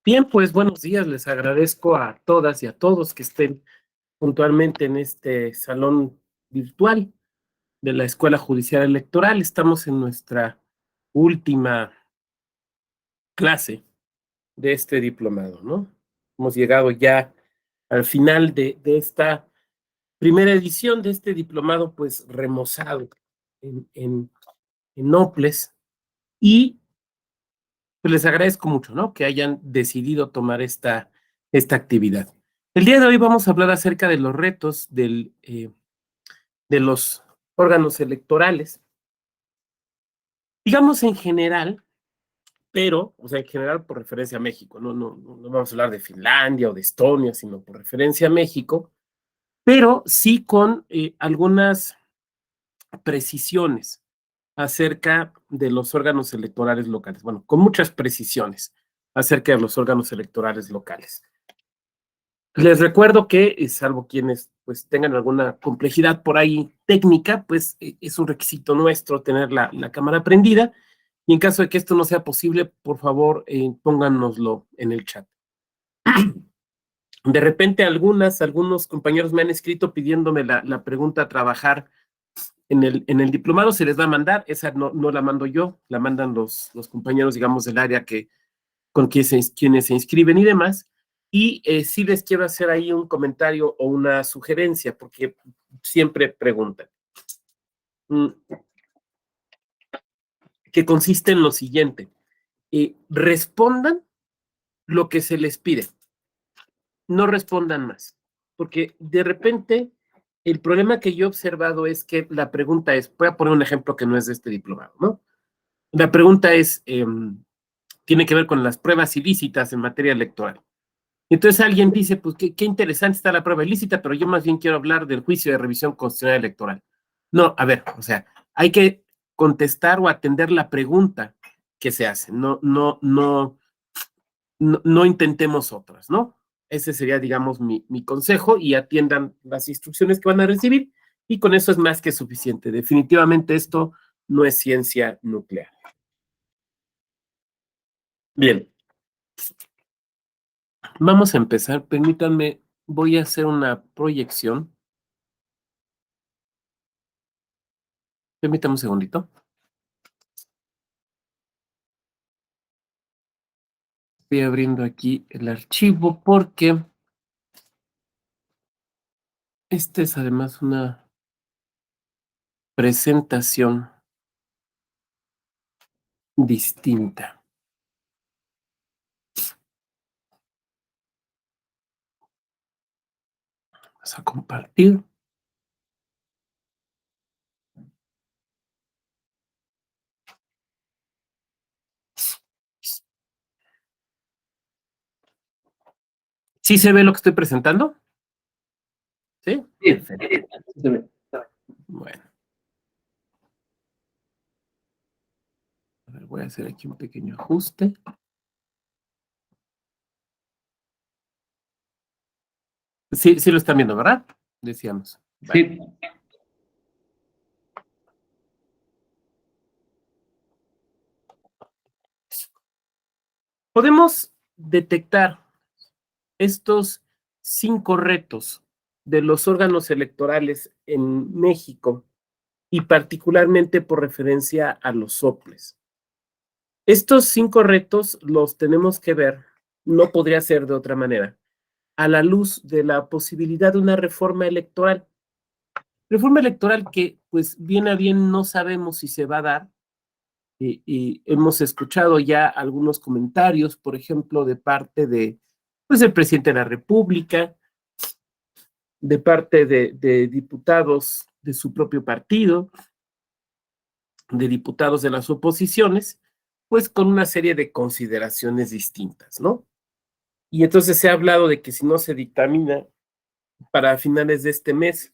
Bien, pues buenos días. Les agradezco a todas y a todos que estén puntualmente en este salón virtual de la Escuela Judicial Electoral. Estamos en nuestra última clase de este diplomado, ¿no? Hemos llegado ya al final de esta primera edición de este diplomado, pues remozado en Noples. Y pues les agradezco mucho, ¿no? Que hayan decidido tomar esta actividad. El día de hoy vamos a hablar acerca de los retos de los órganos electorales, digamos en general, pero, o sea, en general por referencia a México, no vamos a hablar de Finlandia o de Estonia, sino por referencia a México, pero sí con algunas precisiones acerca de los órganos electorales locales. Bueno, con muchas precisiones acerca de los órganos electorales locales. Les recuerdo que, salvo quienes pues tengan alguna complejidad por ahí técnica, pues es un requisito nuestro tener la cámara prendida, y en caso de que esto no sea posible, por favor, pónganoslo en el chat. De repente algunos compañeros me han escrito pidiéndome la pregunta a trabajar en el diplomado. Se les va a mandar. Esa no la mando yo, la mandan los compañeros, digamos, del área con quienes se inscriben y demás. Y sí les quiero hacer ahí un comentario o una sugerencia, porque siempre preguntan, que consiste en lo siguiente: respondan lo que se les pide, no respondan más, porque de repente el problema que yo he observado es que la pregunta es, voy a poner un ejemplo que no es de este diplomado, ¿no? La pregunta es, tiene que ver con las pruebas ilícitas en materia electoral. Entonces alguien dice, pues qué interesante está la prueba ilícita, pero yo más bien quiero hablar del juicio de revisión constitucional electoral. No, a ver, o sea, hay que contestar o atender la pregunta que se hace. No intentemos otras, ¿no? Ese sería, digamos, mi consejo, y atiendan las instrucciones que van a recibir, y con eso es más que suficiente. Definitivamente esto no es ciencia nuclear. Bien, vamos a empezar. Permítanme, voy a hacer una proyección. Permítame un segundito. Estoy abriendo aquí el archivo porque esta es además una presentación distinta. Vamos a compartir. ¿Sí se ve lo que estoy presentando? ¿Sí? Perfecto. Bueno. A ver, voy a hacer aquí un pequeño ajuste. Sí, sí lo están viendo, ¿verdad? Decíamos. Vale. Sí. Podemos detectar estos 5 retos de los órganos electorales en México, y particularmente por referencia a los soples. Estos 5 retos los tenemos que ver, no podría ser de otra manera, a la luz de la posibilidad de una reforma electoral. Reforma electoral que, pues, bien a bien no sabemos si se va a dar, y hemos escuchado ya algunos comentarios, por ejemplo, de parte pues, del presidente de la República, de parte de diputados de su propio partido, de diputados de las oposiciones, pues con una serie de consideraciones distintas, ¿no? Y entonces se ha hablado de que si no se dictamina para finales de este mes,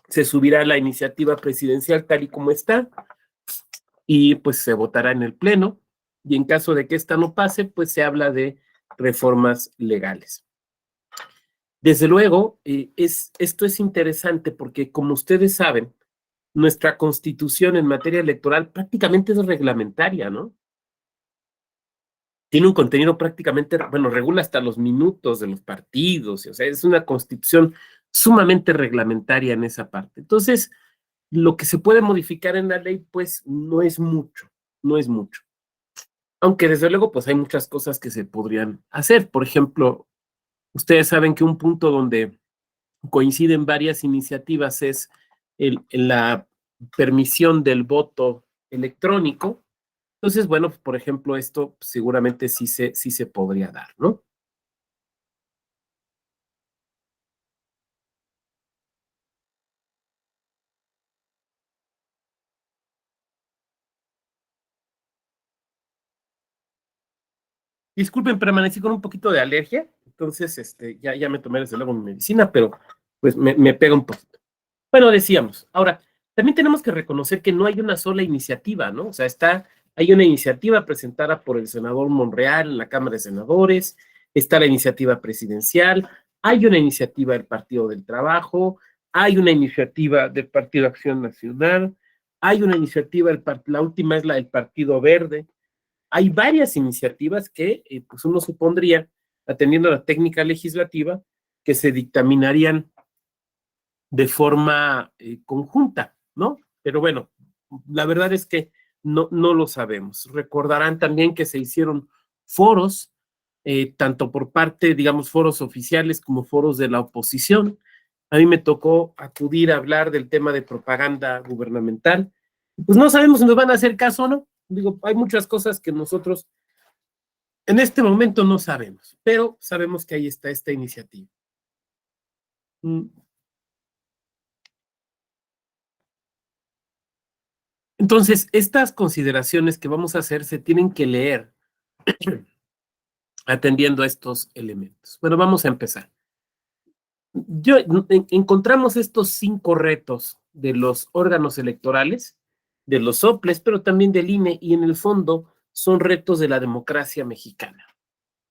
se subirá la iniciativa presidencial tal y como está, y pues se votará en el Pleno, y en caso de que esta no pase, pues se habla de reformas legales. Desde luego, esto es interesante porque, como ustedes saben, nuestra constitución en materia electoral prácticamente es reglamentaria, ¿no? Tiene un contenido prácticamente, bueno, regula hasta los minutos de los partidos, o sea, es una constitución sumamente reglamentaria en esa parte. Entonces, lo que se puede modificar en la ley, pues, no es mucho, no es mucho. Aunque desde luego, pues hay muchas cosas que se podrían hacer. Por ejemplo, ustedes saben que un punto donde coinciden varias iniciativas es la permisión del voto electrónico. Entonces, bueno, pues, por ejemplo, esto seguramente sí se podría dar, ¿no? Disculpen, permanecí con un poquito de alergia, entonces ya me tomé desde luego mi medicina, pero pues me pega un poquito. Bueno, decíamos, ahora, también tenemos que reconocer que no hay una sola iniciativa, ¿no? O sea, hay una iniciativa presentada por el senador Monreal en la Cámara de Senadores, está la iniciativa presidencial, hay una iniciativa del Partido del Trabajo, hay una iniciativa del Partido Acción Nacional, hay una iniciativa, la última es la del Partido Verde. Hay varias iniciativas que pues uno supondría, atendiendo a la técnica legislativa, que se dictaminarían de forma conjunta, ¿no? Pero bueno, la verdad es que no lo sabemos. Recordarán también que se hicieron foros, tanto por parte, digamos, foros oficiales como foros de la oposición. A mí me tocó acudir a hablar del tema de propaganda gubernamental. Pues no sabemos si nos van a hacer caso o no. Digo, hay muchas cosas que nosotros en este momento no sabemos, pero sabemos que ahí está esta iniciativa. Mm. Entonces, estas consideraciones que vamos a hacer se tienen que leer atendiendo a estos elementos. Bueno, vamos a empezar. Encontramos estos 5 retos de los órganos electorales, de los soples, pero también del INE, y en el fondo son retos de la democracia mexicana.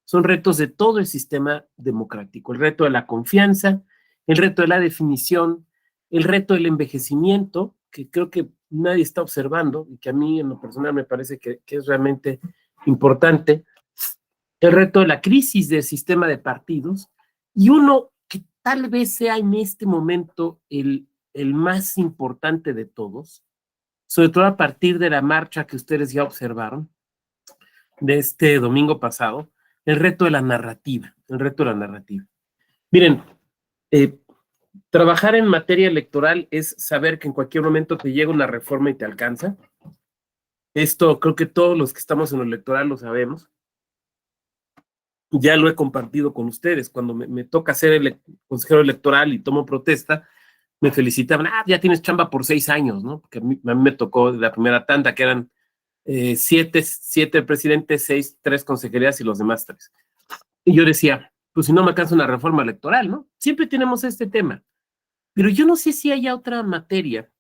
Son retos de todo el sistema democrático. El reto de la confianza, el reto de la definición, el reto del envejecimiento, que creo que nadie está observando y que a mí en lo personal me parece que es realmente importante, el reto de la crisis del sistema de partidos, y uno que tal vez sea en este momento el más importante de todos, sobre todo a partir de la marcha que ustedes ya observaron de este domingo pasado, el reto de la narrativa, el reto de la narrativa. Miren, eh, trabajar en materia electoral es saber que en cualquier momento te llega una reforma y te alcanza. Esto creo que todos los que estamos en lo electoral lo sabemos. Ya lo he compartido con ustedes. Cuando me toca ser el consejero electoral y tomo protesta, me felicitaban, ya tienes chamba por 6 años, ¿no? Porque a mí me tocó la primera tanda, que eran 7 presidentes, 6, 3 consejerías y los demás 3. Y yo decía, pues si no me alcanza una reforma electoral, ¿no? Siempre tenemos este tema. Pero yo no sé si haya otra materia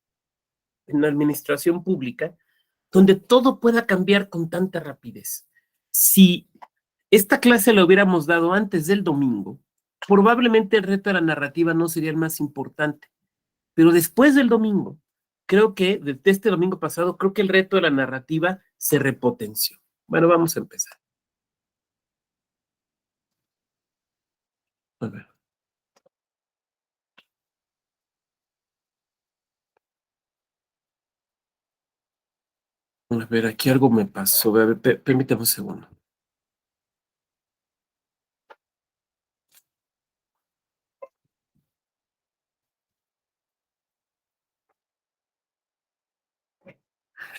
en la administración pública donde todo pueda cambiar con tanta rapidez. Si esta clase la hubiéramos dado antes del domingo, probablemente el reto de la narrativa no sería el más importante. Pero después del domingo, creo que, de este domingo pasado, creo que el reto de la narrativa se repotenció. Bueno, vamos a empezar. A ver. A ver, aquí algo me pasó. A ver, permítame un segundo.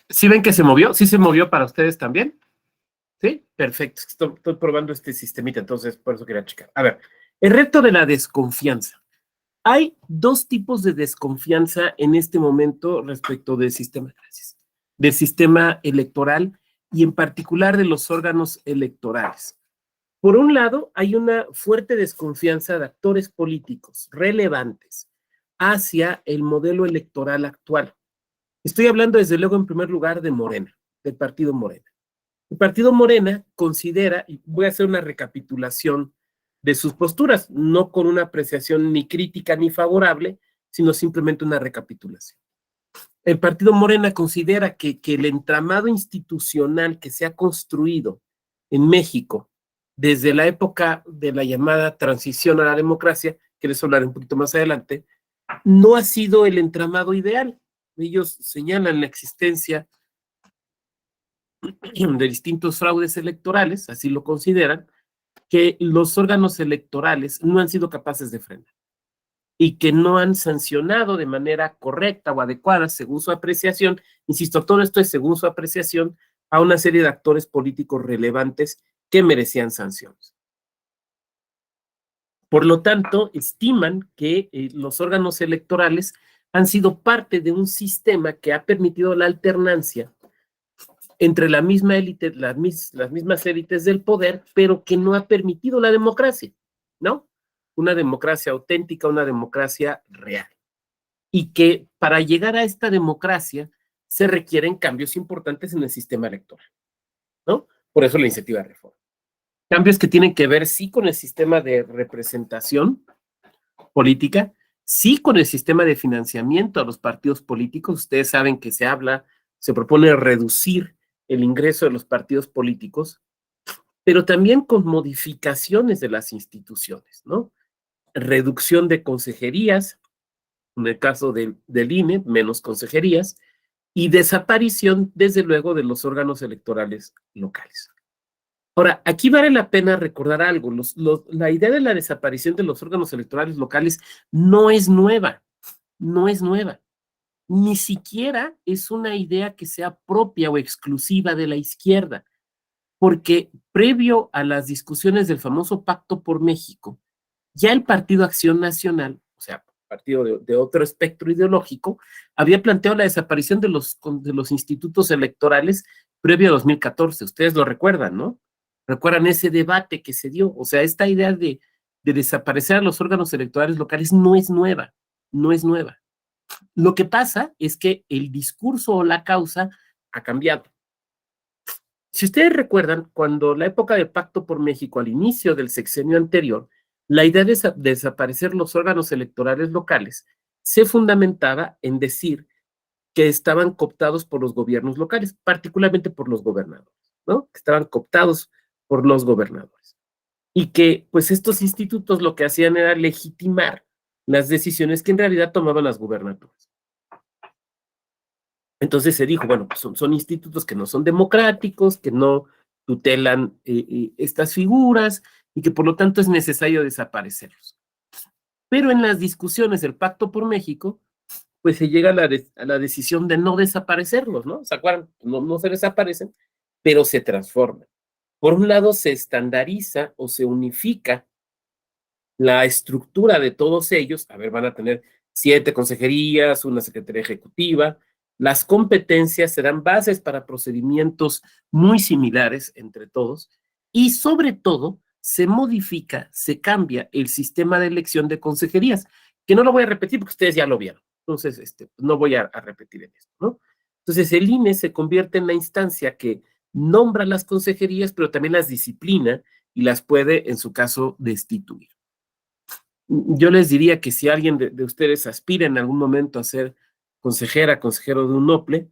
¿Sí ven que se movió? ¿Sí se movió para ustedes también? ¿Sí? Perfecto. Estoy probando este sistemita, entonces por eso quería checar. A ver, el reto de la desconfianza. Hay 2 tipos de desconfianza en este momento respecto del sistema, gracias, del sistema electoral y en particular de los órganos electorales. Por un lado, hay una fuerte desconfianza de actores políticos relevantes hacia el modelo electoral actual. Estoy hablando desde luego en primer lugar de Morena, del partido Morena. El partido Morena considera, y voy a hacer una recapitulación de sus posturas, no con una apreciación ni crítica ni favorable, sino simplemente una recapitulación. El partido Morena considera que el entramado institucional que se ha construido en México desde la época de la llamada transición a la democracia, que les hablaré un poquito más adelante, no ha sido el entramado ideal. Ellos señalan la existencia de distintos fraudes electorales, así lo consideran, que los órganos electorales no han sido capaces de frenar y que no han sancionado de manera correcta o adecuada, según su apreciación, insisto, todo esto es según su apreciación, a una serie de actores políticos relevantes que merecían sanciones. Por lo tanto, estiman que los órganos electorales han sido parte de un sistema que ha permitido la alternancia entre la misma élite, las mismas élites del poder, pero que no ha permitido la democracia, ¿no? Una democracia auténtica, una democracia real. Y que para llegar a esta democracia se requieren cambios importantes en el sistema electoral, ¿no? Por eso la iniciativa de reforma. Cambios que tienen que ver, sí, con el sistema de representación política, sí, con el sistema de financiamiento a los partidos políticos. Ustedes saben que se propone reducir el ingreso de los partidos políticos, pero también con modificaciones de las instituciones, ¿no? Reducción de consejerías, en el caso del INE, menos consejerías, y desaparición, desde luego, de los órganos electorales locales. Ahora, aquí vale la pena recordar algo. La idea de la desaparición de los órganos electorales locales no es nueva, no es nueva. Ni siquiera es una idea que sea propia o exclusiva de la izquierda, porque previo a las discusiones del famoso Pacto por México, ya el Partido Acción Nacional, o sea, partido de otro espectro ideológico, había planteado la desaparición de los institutos electorales previo a 2014. Ustedes lo recuerdan, ¿no? Recuerdan ese debate que se dio. O sea, esta idea de desaparecer a los órganos electorales locales no es nueva, no es nueva. Lo que pasa es que el discurso o la causa ha cambiado. Si ustedes recuerdan, cuando la época del Pacto por México, al inicio del sexenio anterior, la idea de desaparecer los órganos electorales locales se fundamentaba en decir que estaban cooptados por los gobiernos locales, particularmente por los gobernadores, ¿no? Que estaban cooptados por los gobernadores. Y que, pues, estos institutos lo que hacían era legitimar las decisiones que en realidad tomaban las gubernaturas. Entonces se dijo, bueno, pues son institutos que no son democráticos, que no tutelan estas figuras y que por lo tanto es necesario desaparecerlos. Pero en las discusiones del Pacto por México, pues se llega a la decisión de no desaparecerlos, ¿no? ¿Se acuerdan? No se desaparecen, pero se transforman. Por un lado, se estandariza o se unifica la estructura de todos ellos. A ver, van a tener 7 consejerías, una secretaría ejecutiva. Las competencias serán bases para procedimientos muy similares entre todos y sobre todo se modifica, se cambia el sistema de elección de consejerías, que no lo voy a repetir porque ustedes ya lo vieron. Entonces, no voy a repetir en esto, ¿no? Entonces, el INE se convierte en la instancia que nombra las consejerías, pero también las disciplina y las puede, en su caso, destituir. Yo les diría que si alguien de ustedes aspira en algún momento a ser consejero de un NOPLE,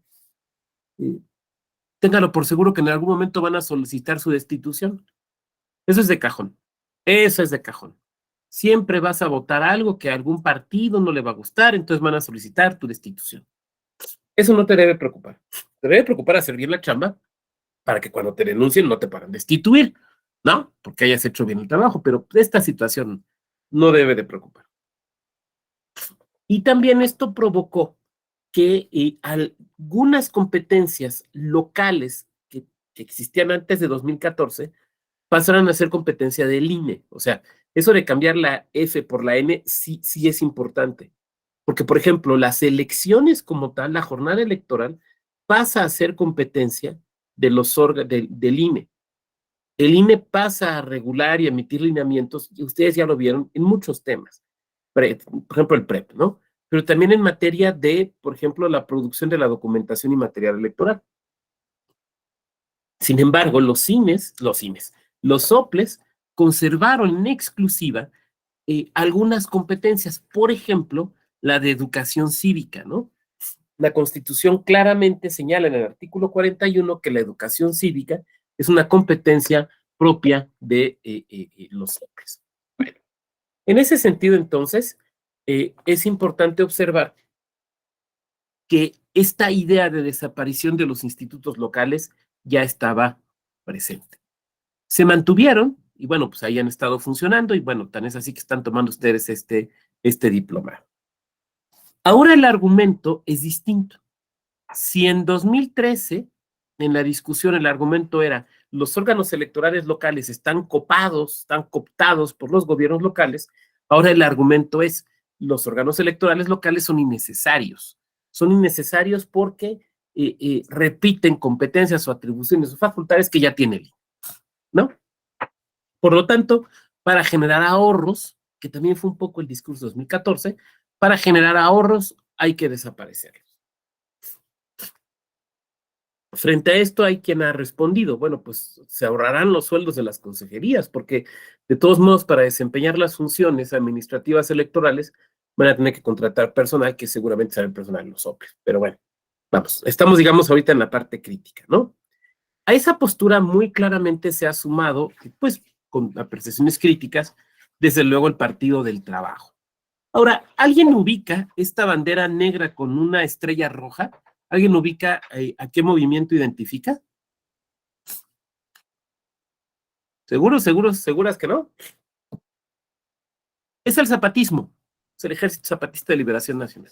téngalo por seguro que en algún momento van a solicitar su destitución. Eso es de cajón. Eso es de cajón. Siempre vas a votar algo que a algún partido no le va a gustar, entonces van a solicitar tu destitución. Eso no te debe preocupar. Te debe preocupar hacer bien la chamba para que cuando te denuncien no te paran destituir, ¿no? Porque hayas hecho bien el trabajo, pero esta situación no debe de preocupar. Y también esto provocó que algunas competencias locales que existían antes de 2014 pasaran a ser competencia del INE. O sea, eso de cambiar la F por la N sí es importante. Porque, por ejemplo, las elecciones como tal, la jornada electoral, pasa a ser competencia de los del INE. El INE pasa a regular y emitir lineamientos, y ustedes ya lo vieron, en muchos temas. Por ejemplo, el PREP, ¿no? Pero también en materia de, por ejemplo, la producción de la documentación y material electoral. Sin embargo, los soples conservaron en exclusiva algunas competencias, por ejemplo, la de educación cívica, ¿no? La Constitución claramente señala en el artículo 41 que la educación cívica es una competencia propia de los hombres. Bueno, en ese sentido, entonces, es importante observar que esta idea de desaparición de los institutos locales ya estaba presente. Se mantuvieron y bueno, pues ahí han estado funcionando y bueno, tan es así que están tomando ustedes este diploma. Ahora el argumento es distinto. Si en 2013, en la discusión, el argumento era los órganos electorales locales están copados, están cooptados por los gobiernos locales, ahora el argumento es los órganos electorales locales son innecesarios. Son innecesarios porque repiten competencias o atribuciones o facultades que ya tiene el INE, ¿no? Por lo tanto, para generar ahorros, que también fue un poco el discurso de 2014, para generar ahorros hay que desaparecerlos. Frente a esto hay quien ha respondido, bueno, pues se ahorrarán los sueldos de las consejerías, porque de todos modos para desempeñar las funciones administrativas electorales van a tener que contratar personal que seguramente será el personal de los OPLES. Pero bueno, vamos, estamos digamos ahorita en la parte crítica, ¿no? A esa postura muy claramente se ha sumado, pues con apreciaciones críticas, desde luego el Partido del Trabajo. Ahora, ¿alguien ubica esta bandera negra con una estrella roja? ¿Alguien ubica a qué movimiento identifica? ¿Seguras que no? Es el zapatismo, es el Ejército Zapatista de Liberación Nacional.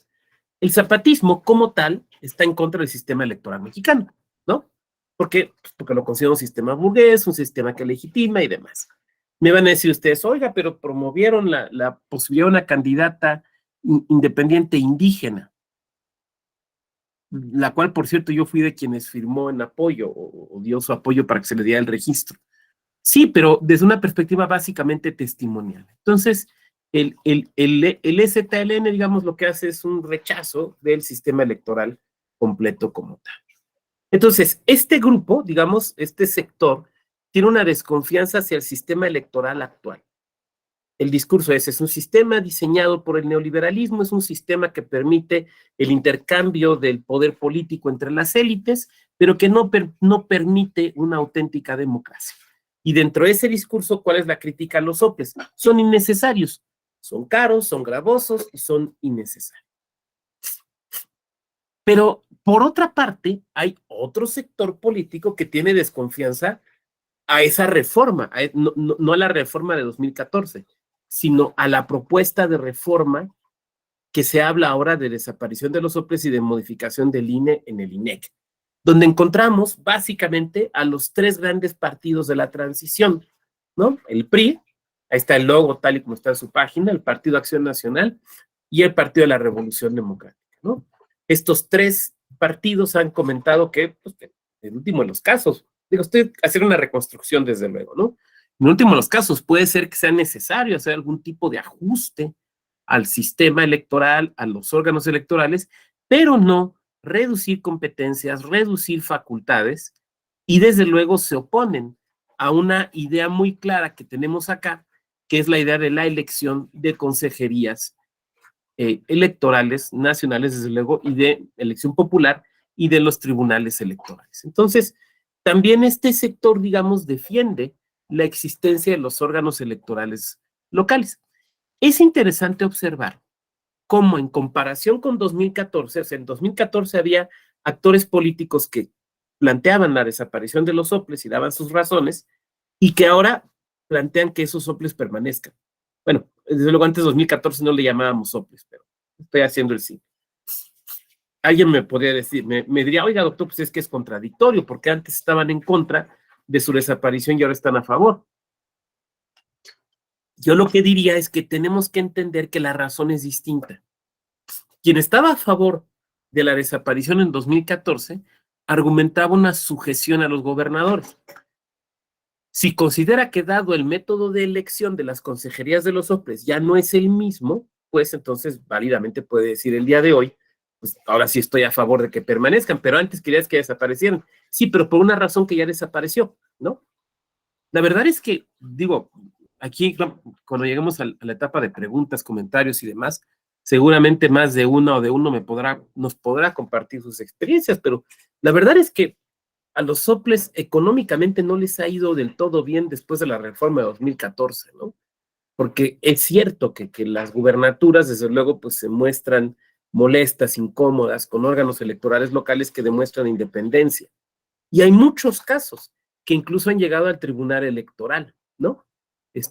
El zapatismo, como tal, está en contra del sistema electoral mexicano, ¿no? ¿Por qué? Pues porque lo considera un sistema burgués, un sistema que legitima y demás. Me van a decir ustedes, oiga, pero promovieron la posibilidad de una candidata independiente indígena, la cual, por cierto, yo fui de quienes firmó en apoyo o dio su apoyo para que se le diera el registro. Sí, pero desde una perspectiva básicamente testimonial. Entonces, el EZLN, digamos, lo que hace es un rechazo del sistema electoral completo como tal. Entonces, este grupo, digamos, este sector, tiene una desconfianza hacia el sistema electoral actual. El discurso es un sistema diseñado por el neoliberalismo, es un sistema que permite el intercambio del poder político entre las élites, pero que no permite una auténtica democracia. Y dentro de ese discurso, ¿cuál es la crítica a los OPLES? Son innecesarios, son caros, son gravosos y son innecesarios. Pero por otra parte, hay otro sector político que tiene desconfianza a esa reforma, no a la reforma de 2014, sino a la propuesta de reforma que se habla ahora de desaparición de los OPLES y de modificación del INE en el INEC, donde encontramos básicamente a los tres grandes partidos de la transición, ¿no? El PRI, ahí está el logo tal y como está en su página, el Partido Acción Nacional y el Partido de la Revolución Democrática, ¿no? Estos tres partidos han comentado que, pues, en el último de los casos, digo, estoy haciendo una reconstrucción desde luego, ¿no? En el último de los casos puede ser que sea necesario hacer algún tipo de ajuste al sistema electoral, a los órganos electorales, pero no reducir competencias, reducir facultades, y desde luego se oponen a una idea muy clara que tenemos acá, que es la idea de la elección de consejerías electorales nacionales, desde luego, y de elección popular y de los tribunales electorales. Entonces, también este sector, digamos, defiende la existencia de los órganos electorales locales. Es interesante observar cómo en comparación con 2014, o sea, en 2014 había actores políticos que planteaban la desaparición de los soples y daban sus razones, y que ahora plantean que esos soples permanezcan. Bueno, desde luego antes de 2014 no le llamábamos soples, pero estoy haciendo el sí. Alguien me podría decir, me diría, oiga, doctor, pues es que es contradictorio, porque antes estaban en contra de su desaparición y ahora están a favor. Yo lo que diría es que tenemos que entender que la razón es distinta. Quien estaba a favor de la desaparición en 2014 argumentaba una sujeción a los gobernadores. Si considera que dado el método de elección de las consejerías de los OPLES ya no es el mismo, pues entonces válidamente puede decir el día de hoy, pues ahora sí estoy a favor de que permanezcan, pero antes querías que desaparecieran. Sí, pero por una razón que ya desapareció, ¿no? La verdad es que, digo, aquí cuando lleguemos a la etapa de preguntas, comentarios y demás, seguramente más de una o de uno nos podrá compartir sus experiencias, pero la verdad es que a los soples económicamente no les ha ido del todo bien después de la reforma de 2014, ¿no? Porque es cierto que las gubernaturas, desde luego, pues se muestran molestas, incómodas, con órganos electorales locales que demuestran independencia. Y hay muchos casos que incluso han llegado al tribunal electoral, ¿no?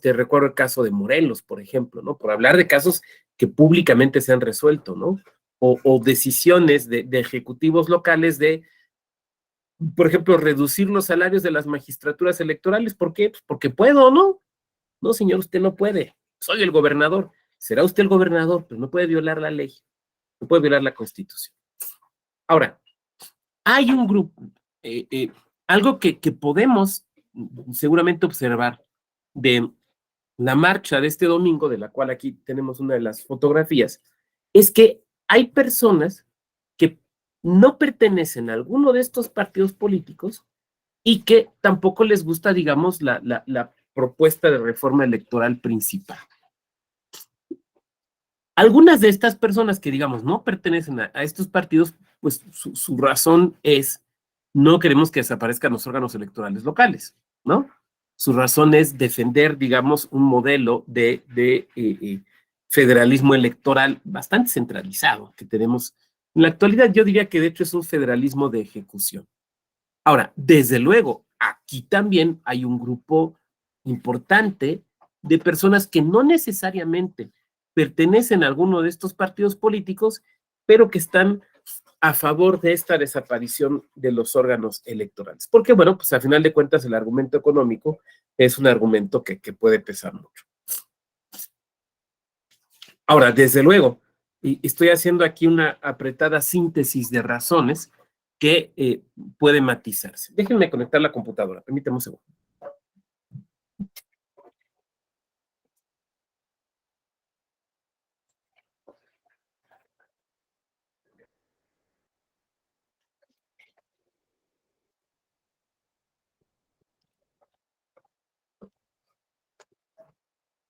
Recuerdo el caso de Morelos, por ejemplo, ¿no? Por hablar de casos que públicamente se han resuelto, ¿no? O decisiones de ejecutivos locales de, por ejemplo, reducir los salarios de las magistraturas electorales. ¿Por qué? Pues porque puedo, ¿no? No, señor, usted no puede. Soy el gobernador. Será usted el gobernador, pero no puede violar la ley, no puede violar la Constitución. Ahora, hay un grupo, algo que podemos seguramente observar de la marcha de este domingo, de la cual aquí tenemos una de las fotografías, es que hay personas que no pertenecen a alguno de estos partidos políticos y que tampoco les gusta, digamos, la propuesta de reforma electoral principal. Algunas de estas personas que, digamos, no pertenecen a estos partidos, pues su razón es, no queremos que desaparezcan los órganos electorales locales, ¿no? Su razón es defender, digamos, un modelo de federalismo electoral bastante centralizado que tenemos en la actualidad. Yo diría que de hecho es un federalismo de ejecución. Ahora, desde luego, aquí también hay un grupo importante de personas que no necesariamente pertenecen a alguno de estos partidos políticos, pero que están a favor de esta desaparición de los órganos electorales. Porque, bueno, pues a final de cuentas el argumento económico es un argumento que puede pesar mucho. Ahora, desde luego, y estoy haciendo aquí una apretada síntesis de razones que puede matizarse. Déjenme conectar la computadora, permítame un segundo.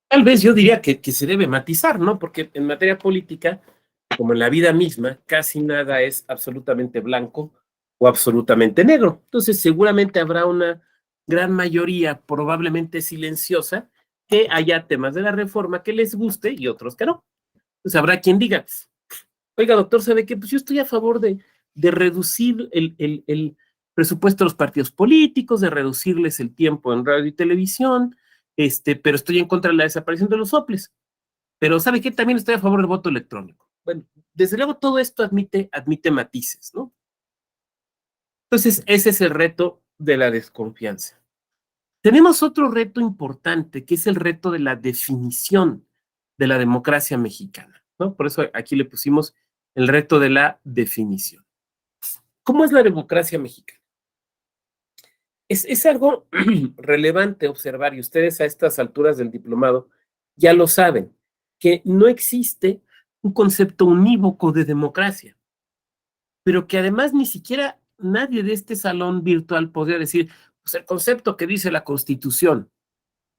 Tal vez yo diría que se debe matizar, ¿no? Porque en materia política, como en la vida misma, casi nada es absolutamente blanco o absolutamente negro. Entonces, seguramente habrá una gran mayoría, probablemente silenciosa, que haya temas de la reforma que les guste y otros que no. Entonces, habrá quien diga, oiga, doctor, ¿sabe qué? Pues yo estoy a favor de reducir el presupuesto de los partidos políticos, de reducirles el tiempo en radio y televisión, pero estoy en contra de la desaparición de los soples. Pero ¿sabe qué? También estoy a favor del voto electrónico. Bueno, desde luego todo esto admite matices, ¿no? Entonces, ese es el reto de la desconfianza. Tenemos otro reto importante, que es el reto de la definición de la democracia mexicana, ¿no? Por eso aquí le pusimos el reto de la definición. ¿Cómo es la democracia mexicana? Es algo relevante observar, y ustedes a estas alturas del diplomado ya lo saben, que no existe un concepto unívoco de democracia, pero que además ni siquiera nadie de este salón virtual podría decir, pues el concepto que dice la Constitución.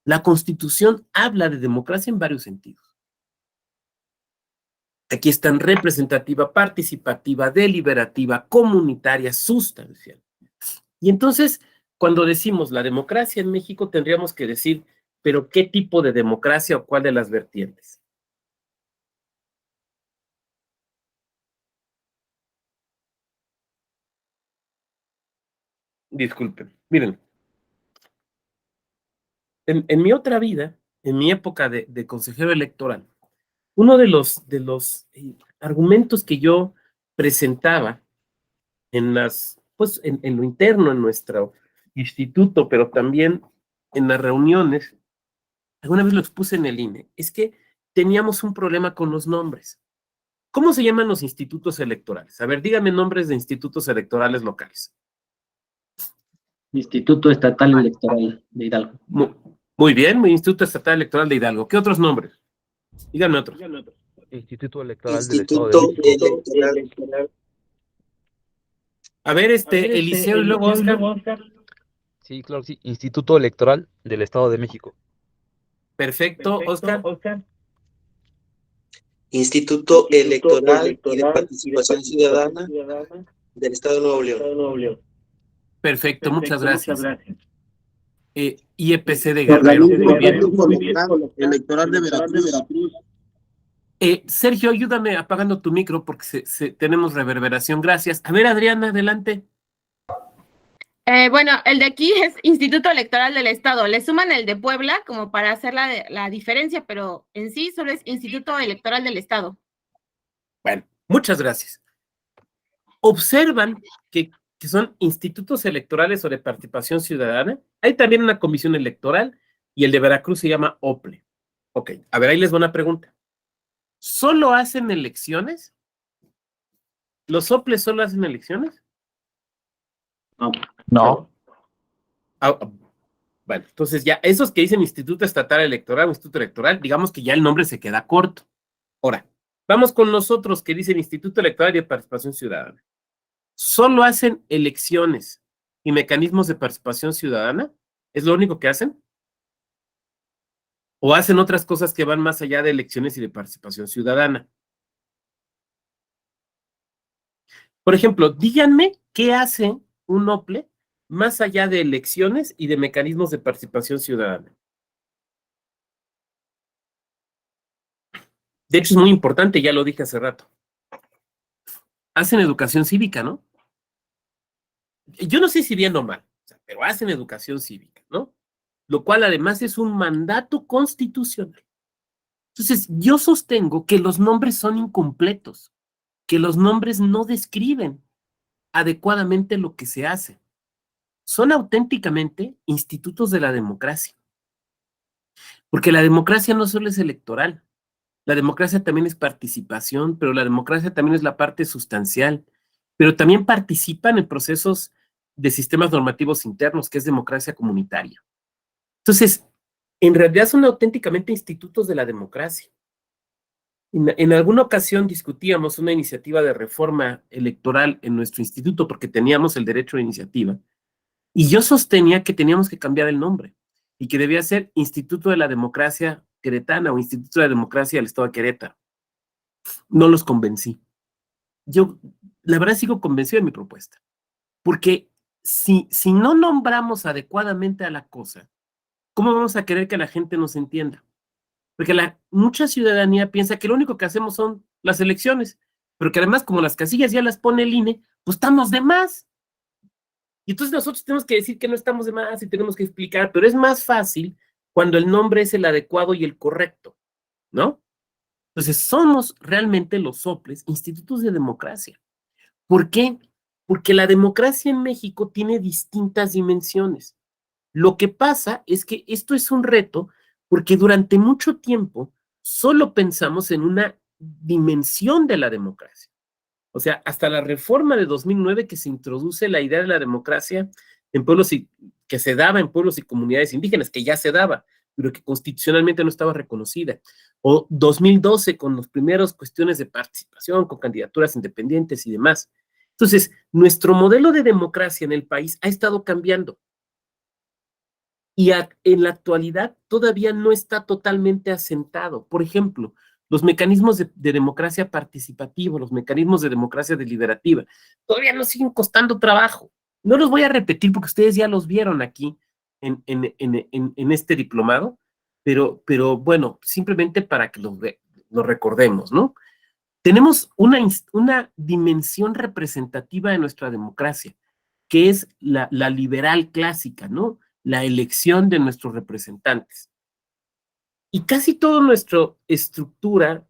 La Constitución habla de democracia en varios sentidos. Aquí están representativa, participativa, deliberativa, comunitaria, sustancial. Y entonces, cuando decimos la democracia en México, tendríamos que decir, pero ¿qué tipo de democracia o cuál de las vertientes? Disculpen, miren, en mi otra vida, en mi época de consejero electoral, uno de los argumentos que yo presentaba pues, en lo interno, en nuestro instituto, pero también en las reuniones, alguna vez lo expuse en el INE, es que teníamos un problema con los nombres. ¿Cómo se llaman los institutos electorales? A ver, dígame nombres de institutos electorales locales. Instituto Estatal Electoral de Hidalgo. Muy bien, Instituto Estatal Electoral de Hidalgo. ¿Qué otros nombres? Díganme otros. Instituto Electoral del Estado de México. Electoral. A ver, Eliseo y luego Oscar. Sí, claro, sí. Instituto Electoral del Estado de México. Perfecto, Oscar. Instituto Electoral y de Participación Ciudadana del Estado de Nuevo León. Perfecto, muchas gracias. IEPC de Guerrero. Muy bien. Electoral de Veracruz. Sergio, ayúdame apagando tu micro porque tenemos reverberación. Gracias. A ver, Adriana, adelante. Bueno, el de aquí es Instituto Electoral del Estado. Le suman el de Puebla como para hacer la diferencia, pero en sí solo es Instituto Electoral del Estado. Bueno, muchas gracias. Observan que son institutos electorales o de participación ciudadana. Hay también una comisión electoral y el de Veracruz se llama OPLE. Ok, a ver, ahí les va una pregunta. ¿Solo hacen elecciones? ¿Los OPLE solo hacen elecciones? No. Bueno, entonces ya, esos que dicen Instituto Estatal Electoral o Instituto Electoral, digamos que ya el nombre se queda corto. Ahora, vamos con los otros que dicen Instituto Electoral y de Participación Ciudadana. ¿Solo hacen elecciones y mecanismos de participación ciudadana? ¿Es lo único que hacen? ¿O hacen otras cosas que van más allá de elecciones y de participación ciudadana? Por ejemplo, díganme qué hace un OPLE más allá de elecciones y de mecanismos de participación ciudadana. De hecho, es muy importante, ya lo dije hace rato. Hacen educación cívica, ¿no? Yo no sé si bien o mal, pero hacen educación cívica, ¿no? Lo cual además es un mandato constitucional. Entonces, yo sostengo que los nombres son incompletos, que los nombres no describen adecuadamente lo que se hace. Son auténticamente institutos de la democracia. Porque la democracia no solo es electoral, la democracia también es participación, pero la democracia también es la parte sustancial, pero también participan en procesos de sistemas normativos internos, que es democracia comunitaria. Entonces, en realidad son auténticamente institutos de la democracia. En alguna ocasión discutíamos una iniciativa de reforma electoral en nuestro instituto porque teníamos el derecho de iniciativa. Y yo sostenía que teníamos que cambiar el nombre y que debía ser Instituto de la Democracia Queretana o Instituto de la Democracia del Estado de Querétaro. No los convencí. Yo, la verdad, sigo convencido de mi propuesta. Porque si no nombramos adecuadamente a la cosa, ¿cómo vamos a querer que la gente nos entienda? Porque mucha ciudadanía piensa que lo único que hacemos son las elecciones, pero que además, como las casillas ya las pone el INE, pues estamos de más. Y entonces nosotros tenemos que decir que no estamos de más y tenemos que explicar, pero es más fácil cuando el nombre es el adecuado y el correcto, ¿no? Entonces somos realmente los OPLES, institutos de democracia. ¿Por qué? Porque la democracia en México tiene distintas dimensiones. Lo que pasa es que esto es un reto porque durante mucho tiempo solo pensamos en una dimensión de la democracia. O sea, hasta la reforma de 2009 que se introduce la idea de la democracia en pueblos que se daba en pueblos y comunidades indígenas, que ya se daba, pero que constitucionalmente no estaba reconocida. O 2012 con las primeras cuestiones de participación, con candidaturas independientes y demás. Entonces, nuestro modelo de democracia en el país ha estado cambiando. Y en la actualidad todavía no está totalmente asentado. Por ejemplo, los mecanismos de democracia participativa, los mecanismos de democracia deliberativa, todavía nos siguen costando trabajo. No los voy a repetir porque ustedes ya los vieron aquí en este diplomado, pero bueno, simplemente para que lo recordemos, ¿no? Tenemos una dimensión representativa de nuestra democracia, que es la liberal clásica, ¿no? La elección de nuestros representantes. Y casi toda nuestra estructura,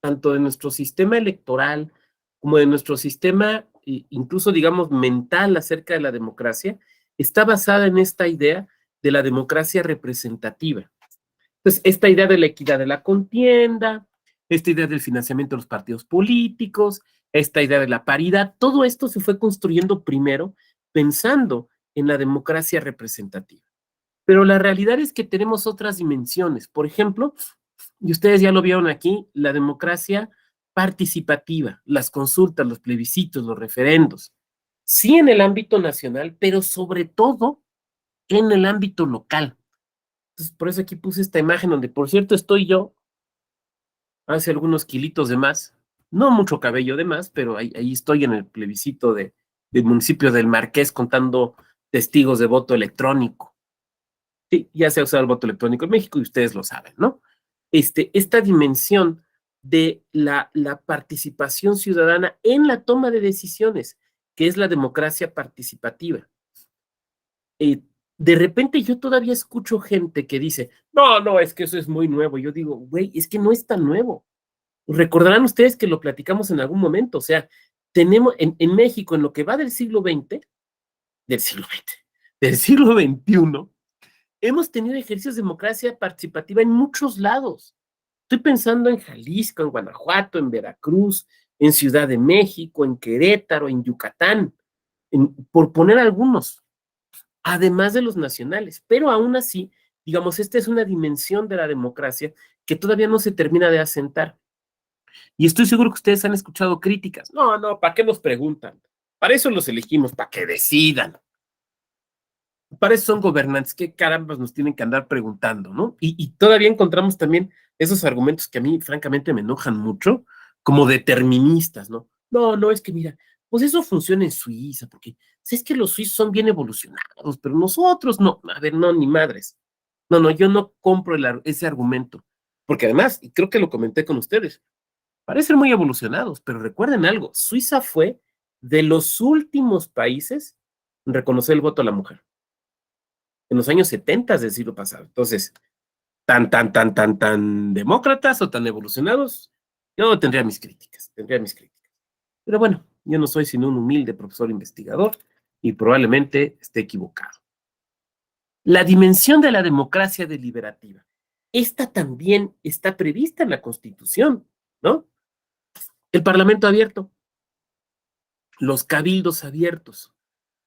tanto de nuestro sistema electoral como de nuestro sistema, incluso digamos mental acerca de la democracia, está basada en esta idea de la democracia representativa. Entonces, esta idea de la equidad de la contienda, esta idea del financiamiento de los partidos políticos, esta idea de la paridad, todo esto se fue construyendo primero pensando en la democracia representativa. Pero la realidad es que tenemos otras dimensiones. Por ejemplo, y ustedes ya lo vieron aquí, la democracia participativa, las consultas, los plebiscitos, los referendos. Sí en el ámbito nacional, pero sobre todo en el ámbito local. Entonces, por eso aquí puse esta imagen donde, por cierto, estoy yo hace algunos kilitos de más, no mucho cabello de más, pero ahí estoy en el plebiscito del municipio del Marqués contando testigos de voto electrónico. Sí, ya se ha usado el voto electrónico en México y ustedes lo saben, ¿no? Esta dimensión de la participación ciudadana en la toma de decisiones, que es la democracia participativa. De repente yo todavía escucho gente que dice, no, es que eso es muy nuevo. Yo digo, güey, es que no es tan nuevo. Recordarán ustedes que lo platicamos en algún momento, o sea, tenemos en México, en lo que va del siglo XX, del siglo XXI, hemos tenido ejercicios de democracia participativa en muchos lados. Estoy pensando en Jalisco, en Guanajuato, en Veracruz, en Ciudad de México, en Querétaro, en Yucatán, por poner algunos, además de los nacionales. Pero aún así, digamos, esta es una dimensión de la democracia que todavía no se termina de asentar. Y estoy seguro que ustedes han escuchado críticas. No, ¿para qué nos preguntan? Para eso los elegimos, para que decidan. Para eso son gobernantes, ¿qué carambas nos tienen que andar preguntando, no? Y todavía encontramos también esos argumentos que a mí, francamente, me enojan mucho, como deterministas, ¿no? No, es que mira, pues eso funciona en Suiza, porque es que los suizos son bien evolucionados, pero nosotros no. A ver, no, ni madres. No, yo no compro ese argumento, porque además, y creo que lo comenté con ustedes, parecen muy evolucionados, pero recuerden algo, Suiza fue de los últimos países en reconocer el voto a la mujer, en los años 70 del siglo pasado. Entonces, tan demócratas o tan evolucionados, yo tendría mis críticas. Pero bueno, yo no soy sino un humilde profesor investigador y probablemente esté equivocado. La dimensión de la democracia deliberativa, esta también está prevista en la Constitución, ¿no? El Parlamento abierto, los cabildos abiertos,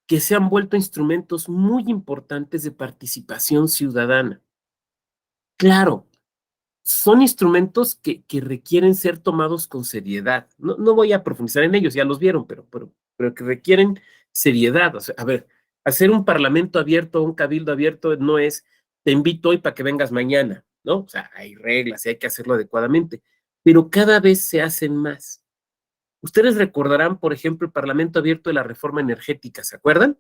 que se han vuelto instrumentos muy importantes de participación ciudadana. Claro, son instrumentos que requieren ser tomados con seriedad. No voy a profundizar en ellos, ya los vieron, pero que requieren seriedad. O sea, a ver, hacer un parlamento abierto, un cabildo abierto, no es te invito hoy para que vengas mañana, ¿no? O sea, hay reglas y hay que hacerlo adecuadamente, pero cada vez se hacen más. Ustedes recordarán, por ejemplo, el Parlamento Abierto de la Reforma Energética, ¿se acuerdan?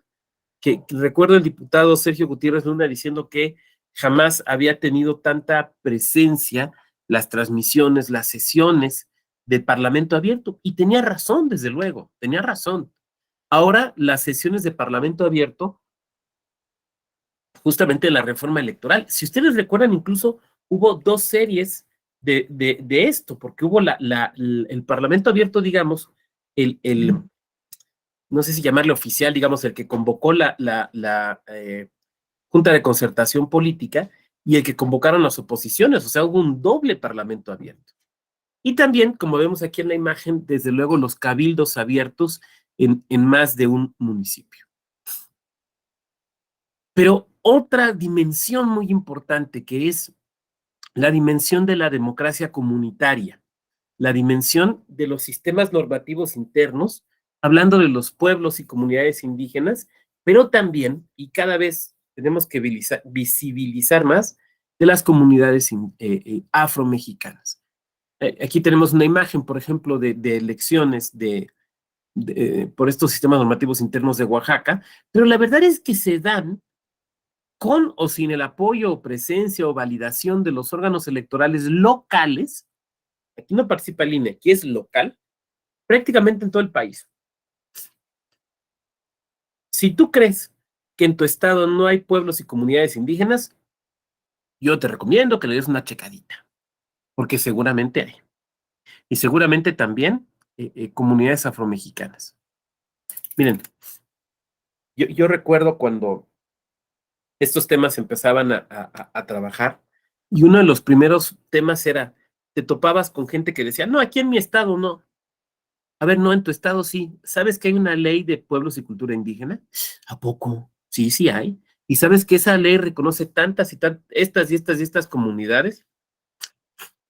Que recuerdo el diputado Sergio Gutiérrez Luna diciendo que jamás había tenido tanta presencia las transmisiones, las sesiones del Parlamento Abierto. Y tenía razón, desde luego, tenía razón. Ahora, las sesiones de Parlamento Abierto, justamente la reforma electoral, si ustedes recuerdan, incluso hubo 2 series de esto, porque hubo el Parlamento Abierto, digamos, no sé si llamarle oficial, digamos, el que convocó la Junta de Concertación Política y el que convocaron las oposiciones, o sea, hubo un doble Parlamento abierto. Y también, como vemos aquí en la imagen, desde luego los cabildos abiertos en más de un municipio. Pero otra dimensión muy importante que es la dimensión de la democracia comunitaria, la dimensión de los sistemas normativos internos, hablando de los pueblos y comunidades indígenas, pero también, y cada vez tenemos que visibilizar más, de las comunidades afromexicanas. Aquí tenemos una imagen, por ejemplo, de elecciones por estos sistemas normativos internos de Oaxaca, pero la verdad es que se dan con o sin el apoyo o presencia o validación de los órganos electorales locales. Aquí no participa el INE, aquí es local, prácticamente en todo el país. Si tú crees que en tu estado no hay pueblos y comunidades indígenas, yo te recomiendo que le des una checadita, porque seguramente hay. Y seguramente también comunidades afromexicanas. Miren, yo recuerdo cuando estos temas empezaban a trabajar, y uno de los primeros temas era, te topabas con gente que decía, no, aquí en mi estado no. A ver, no, en tu estado sí. ¿Sabes que hay una ley de pueblos y cultura indígena? ¿A poco? Sí hay. ¿Y sabes que esa ley reconoce tantas y estas comunidades?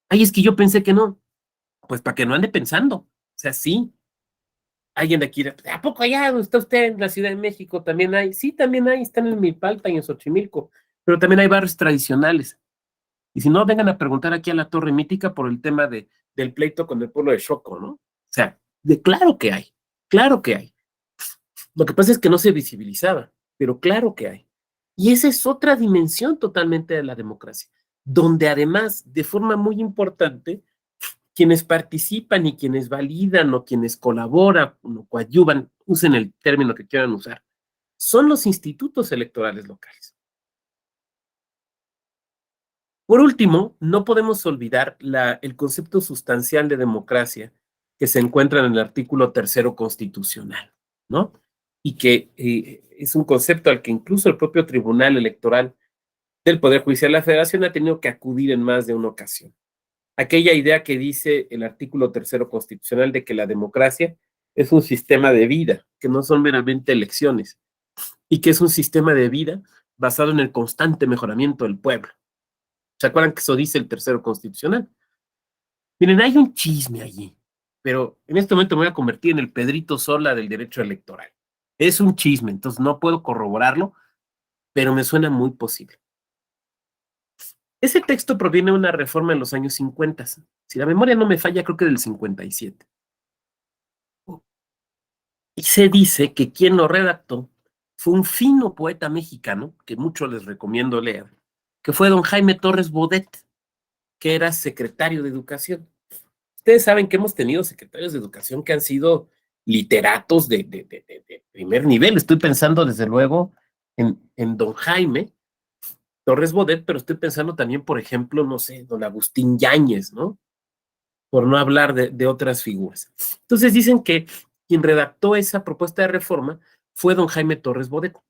Ay, es que yo pensé que no. Pues para que no ande pensando. O sea, sí. Alguien de aquí, ¿a poco allá donde está usted en la Ciudad de México también hay? Sí, también hay, están en Milpalta y en Xochimilco, pero también hay barrios tradicionales. Y si no, vengan a preguntar aquí a la Torre Mítica por el tema de del pleito con el pueblo de Xoco, ¿no? O sea, claro que hay, claro que hay. Lo que pasa es que no se visibilizaba, pero claro que hay. Y esa es otra dimensión totalmente de la democracia, donde además, de forma muy importante, quienes participan y quienes validan o quienes colaboran o coadyuvan, usen el término que quieran usar, son los institutos electorales locales. Por último, no podemos olvidar el concepto sustancial de democracia que se encuentra en el artículo 3º constitucional, ¿no? Y que es un concepto al que incluso el propio Tribunal Electoral del Poder Judicial de la Federación ha tenido que acudir en más de una ocasión. Aquella idea que dice el artículo 3º constitucional de que la democracia es un sistema de vida, que no son meramente elecciones, y que es un sistema de vida basado en el constante mejoramiento del pueblo. ¿Se acuerdan que eso dice el 3º constitucional? Miren, hay un chisme allí, pero en este momento me voy a convertir en el Pedrito Sola del derecho electoral. Es un chisme, entonces no puedo corroborarlo, pero me suena muy posible. Ese texto proviene de una reforma en los años 50. Si la memoria no me falla, creo que del 57. Y se dice que quien lo redactó fue un fino poeta mexicano, que mucho les recomiendo leer, que fue don Jaime Torres Bodet, que era secretario de Educación. Ustedes saben que hemos tenido secretarios de Educación que han sido literatos de primer nivel. Estoy pensando, desde luego, en don Jaime Torres Bodet, pero estoy pensando también, por ejemplo, no sé, don Agustín Yáñez, ¿no? Por no hablar de otras figuras. Entonces dicen que quien redactó esa propuesta de reforma fue don Jaime Torres Bodet. A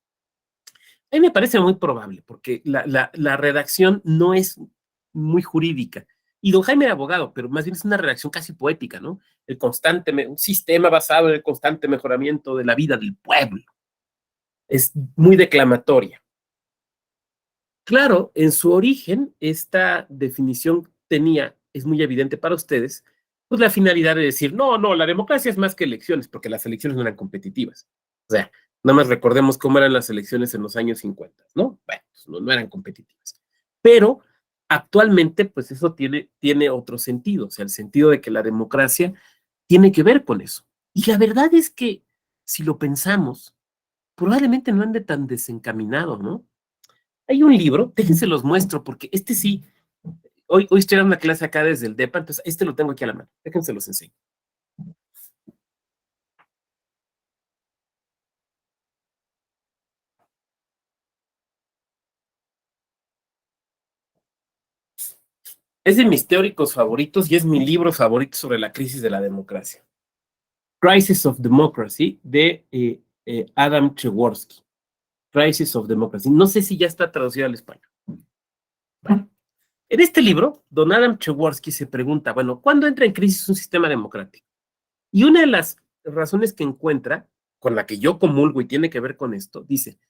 mí me parece muy probable, porque la redacción no es muy jurídica. Y don Jaime era abogado, pero más bien es una redacción casi poética, ¿no? Un sistema basado en el constante mejoramiento de la vida del pueblo. Es muy declamatoria. Claro, en su origen, esta definición es muy evidente para ustedes, pues la finalidad de decir, no, la democracia es más que elecciones, porque las elecciones no eran competitivas. O sea, nada más recordemos cómo eran las elecciones en los años 50, ¿no? Bueno, pues no eran competitivas. Pero actualmente, pues eso tiene otro sentido, o sea, el sentido de que la democracia tiene que ver con eso. Y la verdad es que, si lo pensamos, probablemente no ande tan desencaminado, ¿no? Hay un libro, déjense los muestro, porque este sí, hoy estoy dando una clase acá desde el DEPA, entonces este lo tengo aquí a la mano, déjense los enseño. Es de mis teóricos favoritos y es mi libro favorito sobre la crisis de la democracia. Crisis of Democracy, de Adam Przeworski. Crisis of Democracy. No sé si ya está traducido al español. Bueno, en este libro, don Adam Przeworski se pregunta, bueno, ¿cuándo entra en crisis un sistema democrático? Y una de las razones que encuentra, con la que yo comulgo y tiene que ver con esto, dice,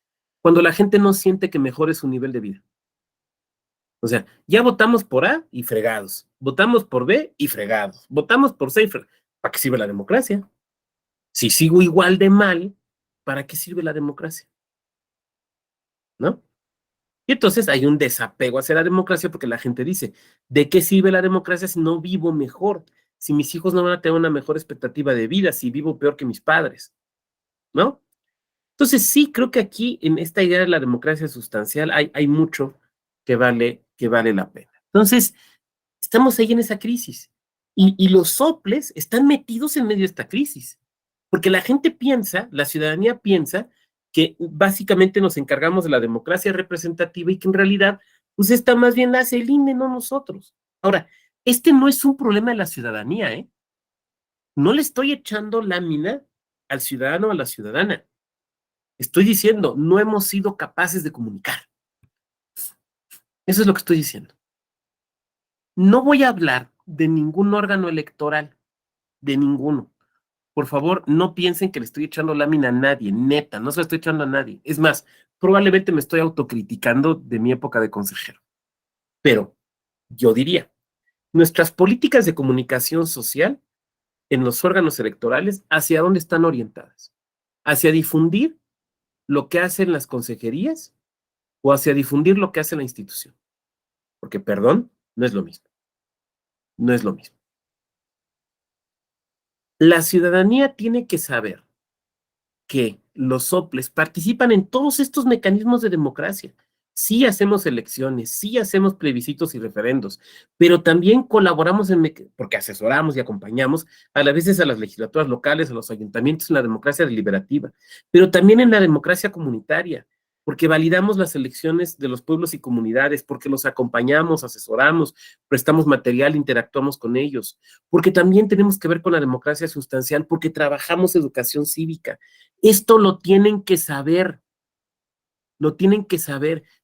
cuando la gente no siente que mejore su nivel de vida. O sea, ya votamos por A y fregados, votamos por B y fregados, votamos por C y fregados. ¿Para qué sirve la democracia? Si sigo igual de mal, ¿para qué sirve la democracia? ¿No? Y entonces hay un desapego hacia la democracia porque la gente dice, ¿de qué sirve la democracia si no vivo mejor? Si mis hijos no van a tener una mejor expectativa de vida, si vivo peor que mis padres, ¿no? Entonces sí, creo que aquí en esta idea de la democracia sustancial hay mucho que vale la pena. Entonces, estamos ahí en esa crisis y los soples están metidos en medio de esta crisis, porque la gente piensa, la ciudadanía piensa que básicamente nos encargamos de la democracia representativa y que en realidad, pues esta más bien la hace el INE, no nosotros. Ahora, este no es un problema de la ciudadanía, ¿eh? No le estoy echando lámina al ciudadano o a la ciudadana. Estoy diciendo, no hemos sido capaces de comunicar. Eso es lo que estoy diciendo. No voy a hablar de ningún órgano electoral, de ninguno. Por favor, no piensen que le estoy echando lámina a nadie, neta, no se la estoy echando a nadie. Es más, probablemente me estoy autocriticando de mi época de consejero. Pero yo diría, nuestras políticas de comunicación social en los órganos electorales, ¿hacia dónde están orientadas? ¿Hacia difundir lo que hacen las consejerías o hacia difundir lo que hace la institución? Porque, perdón, no es lo mismo. No es lo mismo. La ciudadanía tiene que saber que los soples participan en todos estos mecanismos de democracia. Sí hacemos elecciones, sí hacemos plebiscitos y referendos, pero también colaboramos porque asesoramos y acompañamos a las veces a las legislaturas locales, a los ayuntamientos en la democracia deliberativa, pero también en la democracia comunitaria, porque validamos las elecciones de los pueblos y comunidades, porque los acompañamos, asesoramos, prestamos material, interactuamos con ellos, porque también tenemos que ver con la democracia sustancial, porque trabajamos educación cívica. Esto lo tienen que saber,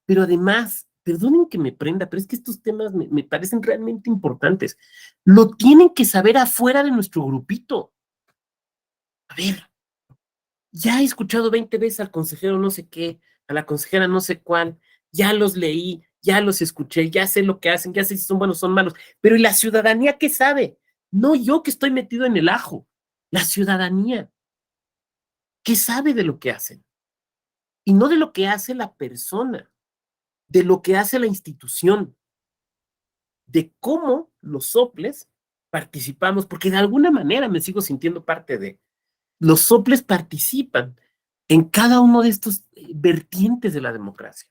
pero además, perdonen que me prenda, pero es que estos temas me parecen realmente importantes. Lo tienen que saber afuera de nuestro grupito. A ver, ya he escuchado 20 veces al consejero no sé qué, a la consejera no sé cuál, ya los leí, ya los escuché, ya sé lo que hacen, ya sé si son buenos o son malos, pero ¿y la ciudadanía qué sabe? No yo que estoy metido en el ajo, la ciudadanía, ¿qué sabe de lo que hacen? Y no de lo que hace la persona, de lo que hace la institución, de cómo los soples participamos, porque de alguna manera me sigo sintiendo parte de. Los soples participan en cada uno de estos vertientes de la democracia.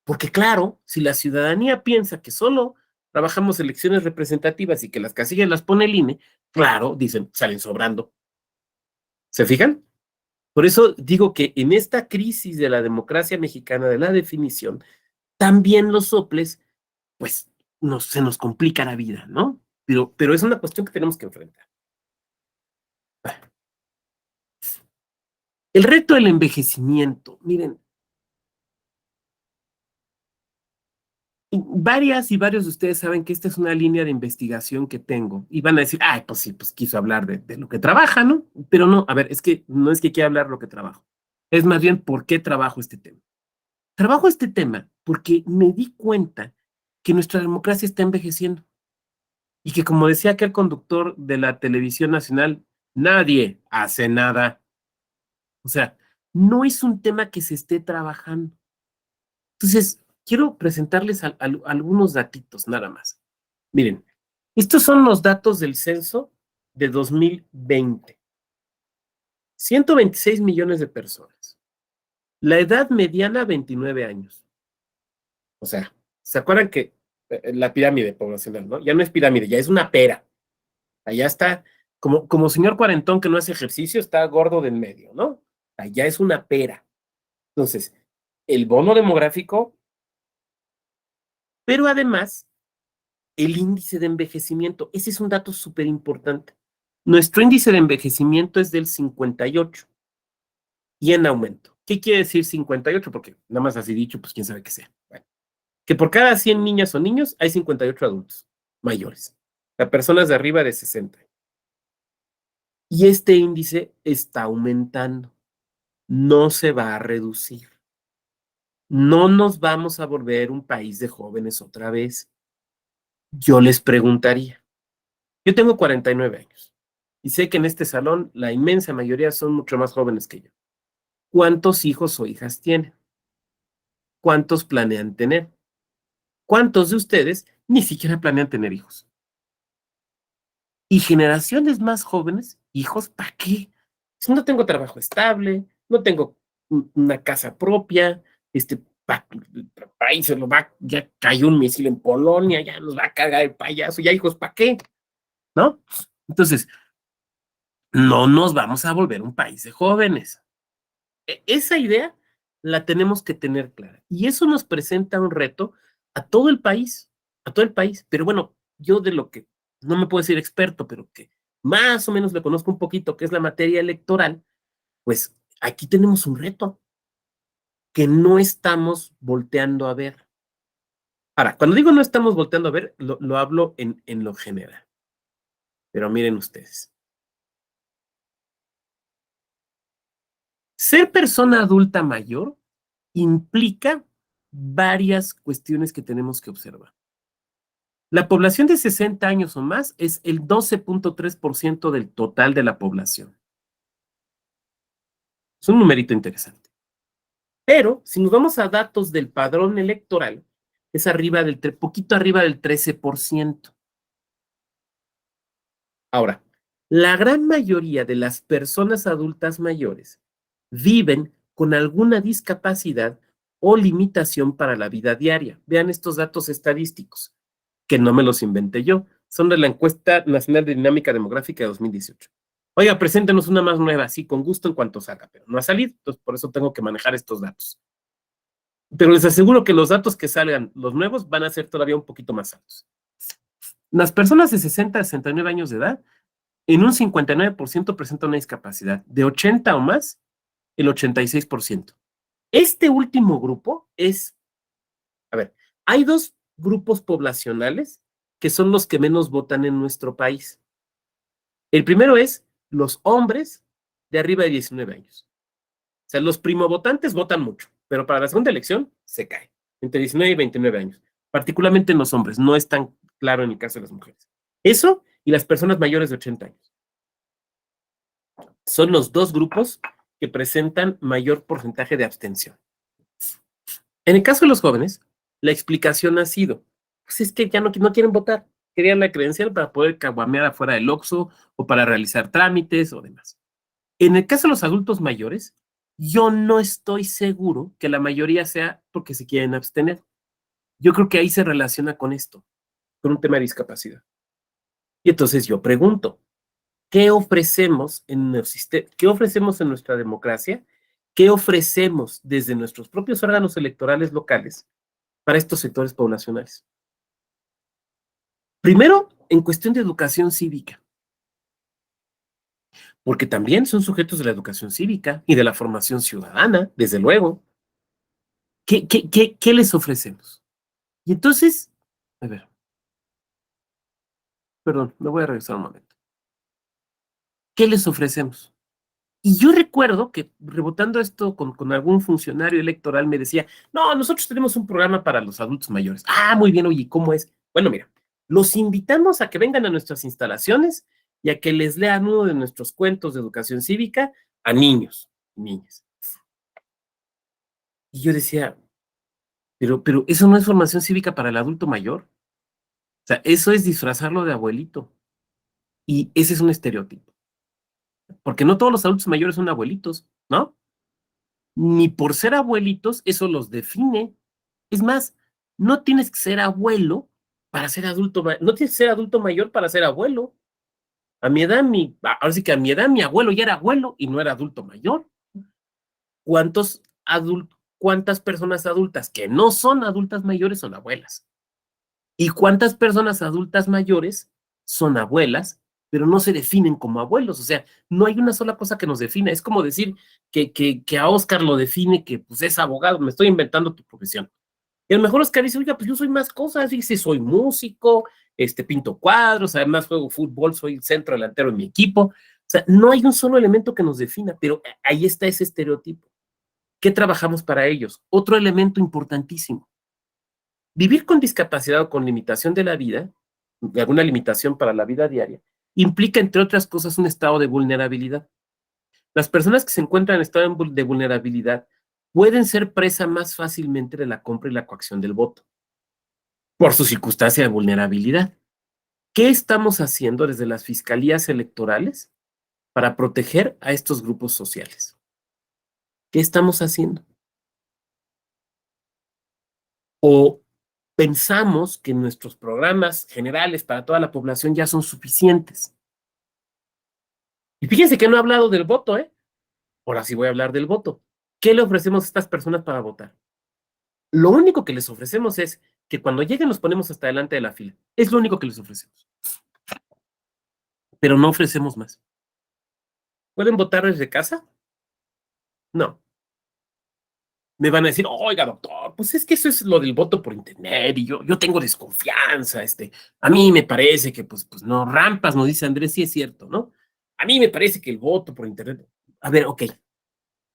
Porque claro, si la ciudadanía piensa que solo trabajamos elecciones representativas y que las casillas las pone el INE, claro, dicen, salen sobrando. ¿Se fijan? Por eso digo que en esta crisis de la democracia mexicana, de la definición, también los soples, pues, se nos complica la vida, ¿no? Pero es una cuestión que tenemos que enfrentar. El reto del envejecimiento, miren, varias y varios de ustedes saben que esta es una línea de investigación que tengo y van a decir, ay, pues sí, pues quiso hablar de lo que trabaja, ¿no? Pero no, a ver, es que no es que quiera hablar de lo que trabajo, es más bien por qué trabajo este tema. Trabajo este tema porque me di cuenta que nuestra democracia está envejeciendo y que, como decía aquel conductor de la televisión nacional, nadie hace nada. O sea, no es un tema que se esté trabajando. Entonces, quiero presentarles algunos datitos nada más. Miren, estos son los datos del censo de 2020. 126 millones de personas. La edad mediana, 29 años. O sea, ¿se acuerdan que la pirámide poblacional, ¿no? Ya no es pirámide, ya es una pera. Allá está, como señor cuarentón que no hace ejercicio, está gordo del medio, ¿no? Allá es una pera. Entonces, el bono demográfico, pero además, el índice de envejecimiento, ese es un dato súper importante. Nuestro índice de envejecimiento es del 58 y en aumento. ¿Qué quiere decir 58? Porque nada más así dicho, pues quién sabe qué sea. Bueno, que por cada 100 niñas o niños hay 58 adultos mayores, las personas de arriba de 60. Y este índice está aumentando, no se va a reducir. No nos vamos a volver un país de jóvenes otra vez. Yo les preguntaría, yo tengo 49 años y sé que en este salón la inmensa mayoría son mucho más jóvenes que yo. ¿Cuántos hijos o hijas tienen? ¿Cuántos planean tener? ¿Cuántos de ustedes ni siquiera planean tener hijos? Y generaciones más jóvenes, hijos, ¿para qué? Si no tengo trabajo estable, no tengo una casa propia, el país se lo va, ya cayó un misil en Polonia, ya nos va a cagar el payaso, ya hijos, ¿para qué? ¿No? Entonces, no nos vamos a volver un país de jóvenes. Esa idea la tenemos que tener clara. Y eso nos presenta un reto a todo el país, Pero bueno, yo de lo que no me puedo decir experto, pero que más o menos le conozco un poquito, que es la materia electoral, pues aquí tenemos un reto que no estamos volteando a ver. Ahora, cuando digo no estamos volteando a ver, lo hablo en lo general. Pero miren ustedes. Ser persona adulta mayor implica varias cuestiones que tenemos que observar. La población de 60 años o más es el 12.3% del total de la población. Es un numerito interesante. Pero si nos vamos a datos del padrón electoral, es poquito arriba del 13%. Ahora, La gran mayoría de las personas adultas mayores viven con alguna discapacidad o limitación para la vida diaria. Vean estos datos estadísticos, que no me los inventé yo, son de la Encuesta Nacional de Dinámica Demográfica de 2018. Oiga, preséntenos una más nueva, sí, con gusto en cuanto salga, pero no ha salido, entonces por eso tengo que manejar estos datos. Pero les aseguro que los datos que salgan, los nuevos, van a ser todavía un poquito más altos. Las personas de 60 a 69 años de edad, en un 59% presentan una discapacidad, de 80 o más, el 86%. Este último grupo es, a ver, hay dos grupos poblacionales que son los que menos votan en nuestro país. El primero es los hombres de arriba de 19 años. O sea, los primovotantes votan mucho, pero para la segunda elección se cae, entre 19 y 29 años, particularmente en los hombres, no es tan claro en el caso de las mujeres. Eso y las personas mayores de 80 años. Son los dos grupos que presentan mayor porcentaje de abstención. En el caso de los jóvenes, la explicación ha sido, pues es que ya no quieren votar, querían la credencial para poder caguamear afuera del Oxxo o para realizar trámites o demás. En el caso de los adultos mayores, yo no estoy seguro que la mayoría sea porque se quieren abstener. Yo creo que ahí se relaciona con esto, con un tema de discapacidad. Y entonces yo pregunto, ¿qué ofrecemos en el sistema? ¿Qué ofrecemos en nuestra democracia? ¿Qué ofrecemos desde nuestros propios órganos electorales locales para estos sectores poblacionales? Primero, en cuestión de educación cívica, porque también son sujetos de la educación cívica y de la formación ciudadana, desde luego. ¿Qué les ofrecemos? Y entonces, a ver, perdón, me voy a regresar un momento. ¿Qué les ofrecemos? Y yo recuerdo que rebotando esto con algún funcionario electoral me decía, no, nosotros tenemos un programa para los adultos mayores. Ah, muy bien, oye, ¿cómo es? Bueno, mira, los invitamos a que vengan a nuestras instalaciones y a que les lean uno de nuestros cuentos de educación cívica a niños y niñas. Y yo decía, pero eso no es formación cívica para el adulto mayor. O sea, eso es disfrazarlo de abuelito. Y ese es un estereotipo. Porque no todos los adultos mayores son abuelitos, ¿no? Ni por ser abuelitos eso los define. Es más, no tienes que ser abuelo para ser adulto, no tienes que ser adulto mayor para ser abuelo. A mi edad, ahora sí que a mi edad mi abuelo ya era abuelo y no era adulto mayor. ¿Cuántas personas adultas que no son adultas mayores son abuelas? ¿Y cuántas personas adultas mayores son abuelas, pero no se definen como abuelos? O sea, no hay una sola cosa que nos defina. Es como decir que a Oscar lo define que pues, es abogado. Me estoy inventando tu profesión. Y a lo mejor Oscar dice, oiga, pues yo soy más cosas. Dice, soy músico, pinto cuadros, además juego fútbol, soy centro delantero en mi equipo. O sea, no hay un solo elemento que nos defina, pero ahí está ese estereotipo. ¿Qué trabajamos para ellos? Otro elemento importantísimo. Vivir con discapacidad o con limitación de la vida, de alguna limitación para la vida diaria, implica, entre otras cosas, un estado de vulnerabilidad. Las personas que se encuentran en estado de vulnerabilidad pueden ser presa más fácilmente de la compra y la coacción del voto, por su circunstancia de vulnerabilidad. ¿Qué estamos haciendo desde las fiscalías electorales para proteger a estos grupos sociales? ¿Qué estamos haciendo? ¿O pensamos que nuestros programas generales para toda la población ya son suficientes? Y fíjense que no he hablado del voto, ¿eh? Ahora sí voy a hablar del voto. ¿Qué le ofrecemos a estas personas para votar? Lo único que les ofrecemos es que cuando lleguen los ponemos hasta delante de la fila. Es lo único que les ofrecemos. Pero no ofrecemos más. ¿Pueden votar desde casa? No. Me van a decir, oiga, doctor, pues es que eso es lo del voto por internet y yo tengo desconfianza, a mí me parece que, pues no, rampas, nos dice Andrés, sí es cierto, ¿no? A mí me parece que el voto por internet, a ver, ok,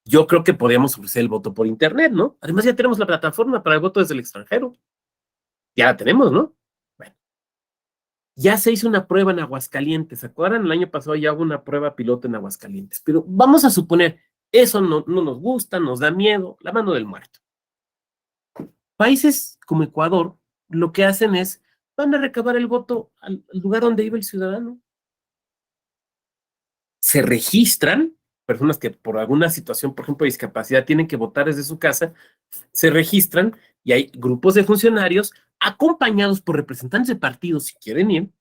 yo creo que podríamos ofrecer el voto por internet, ¿no? Además ya tenemos la plataforma para el voto desde el extranjero, ya la tenemos, ¿no? Bueno, ya se hizo una prueba en Aguascalientes, ¿se acuerdan? El año pasado ya hubo una prueba piloto en Aguascalientes, pero vamos a suponer, eso no nos gusta, nos da miedo, la mano del muerto. Países como Ecuador, lo que hacen es, van a recabar el voto al lugar donde vive el ciudadano. se registran, personas que por alguna situación, por ejemplo, de discapacidad, tienen que votar desde su casa, se registran y hay grupos de funcionarios acompañados por representantes de partidos, si quieren ir.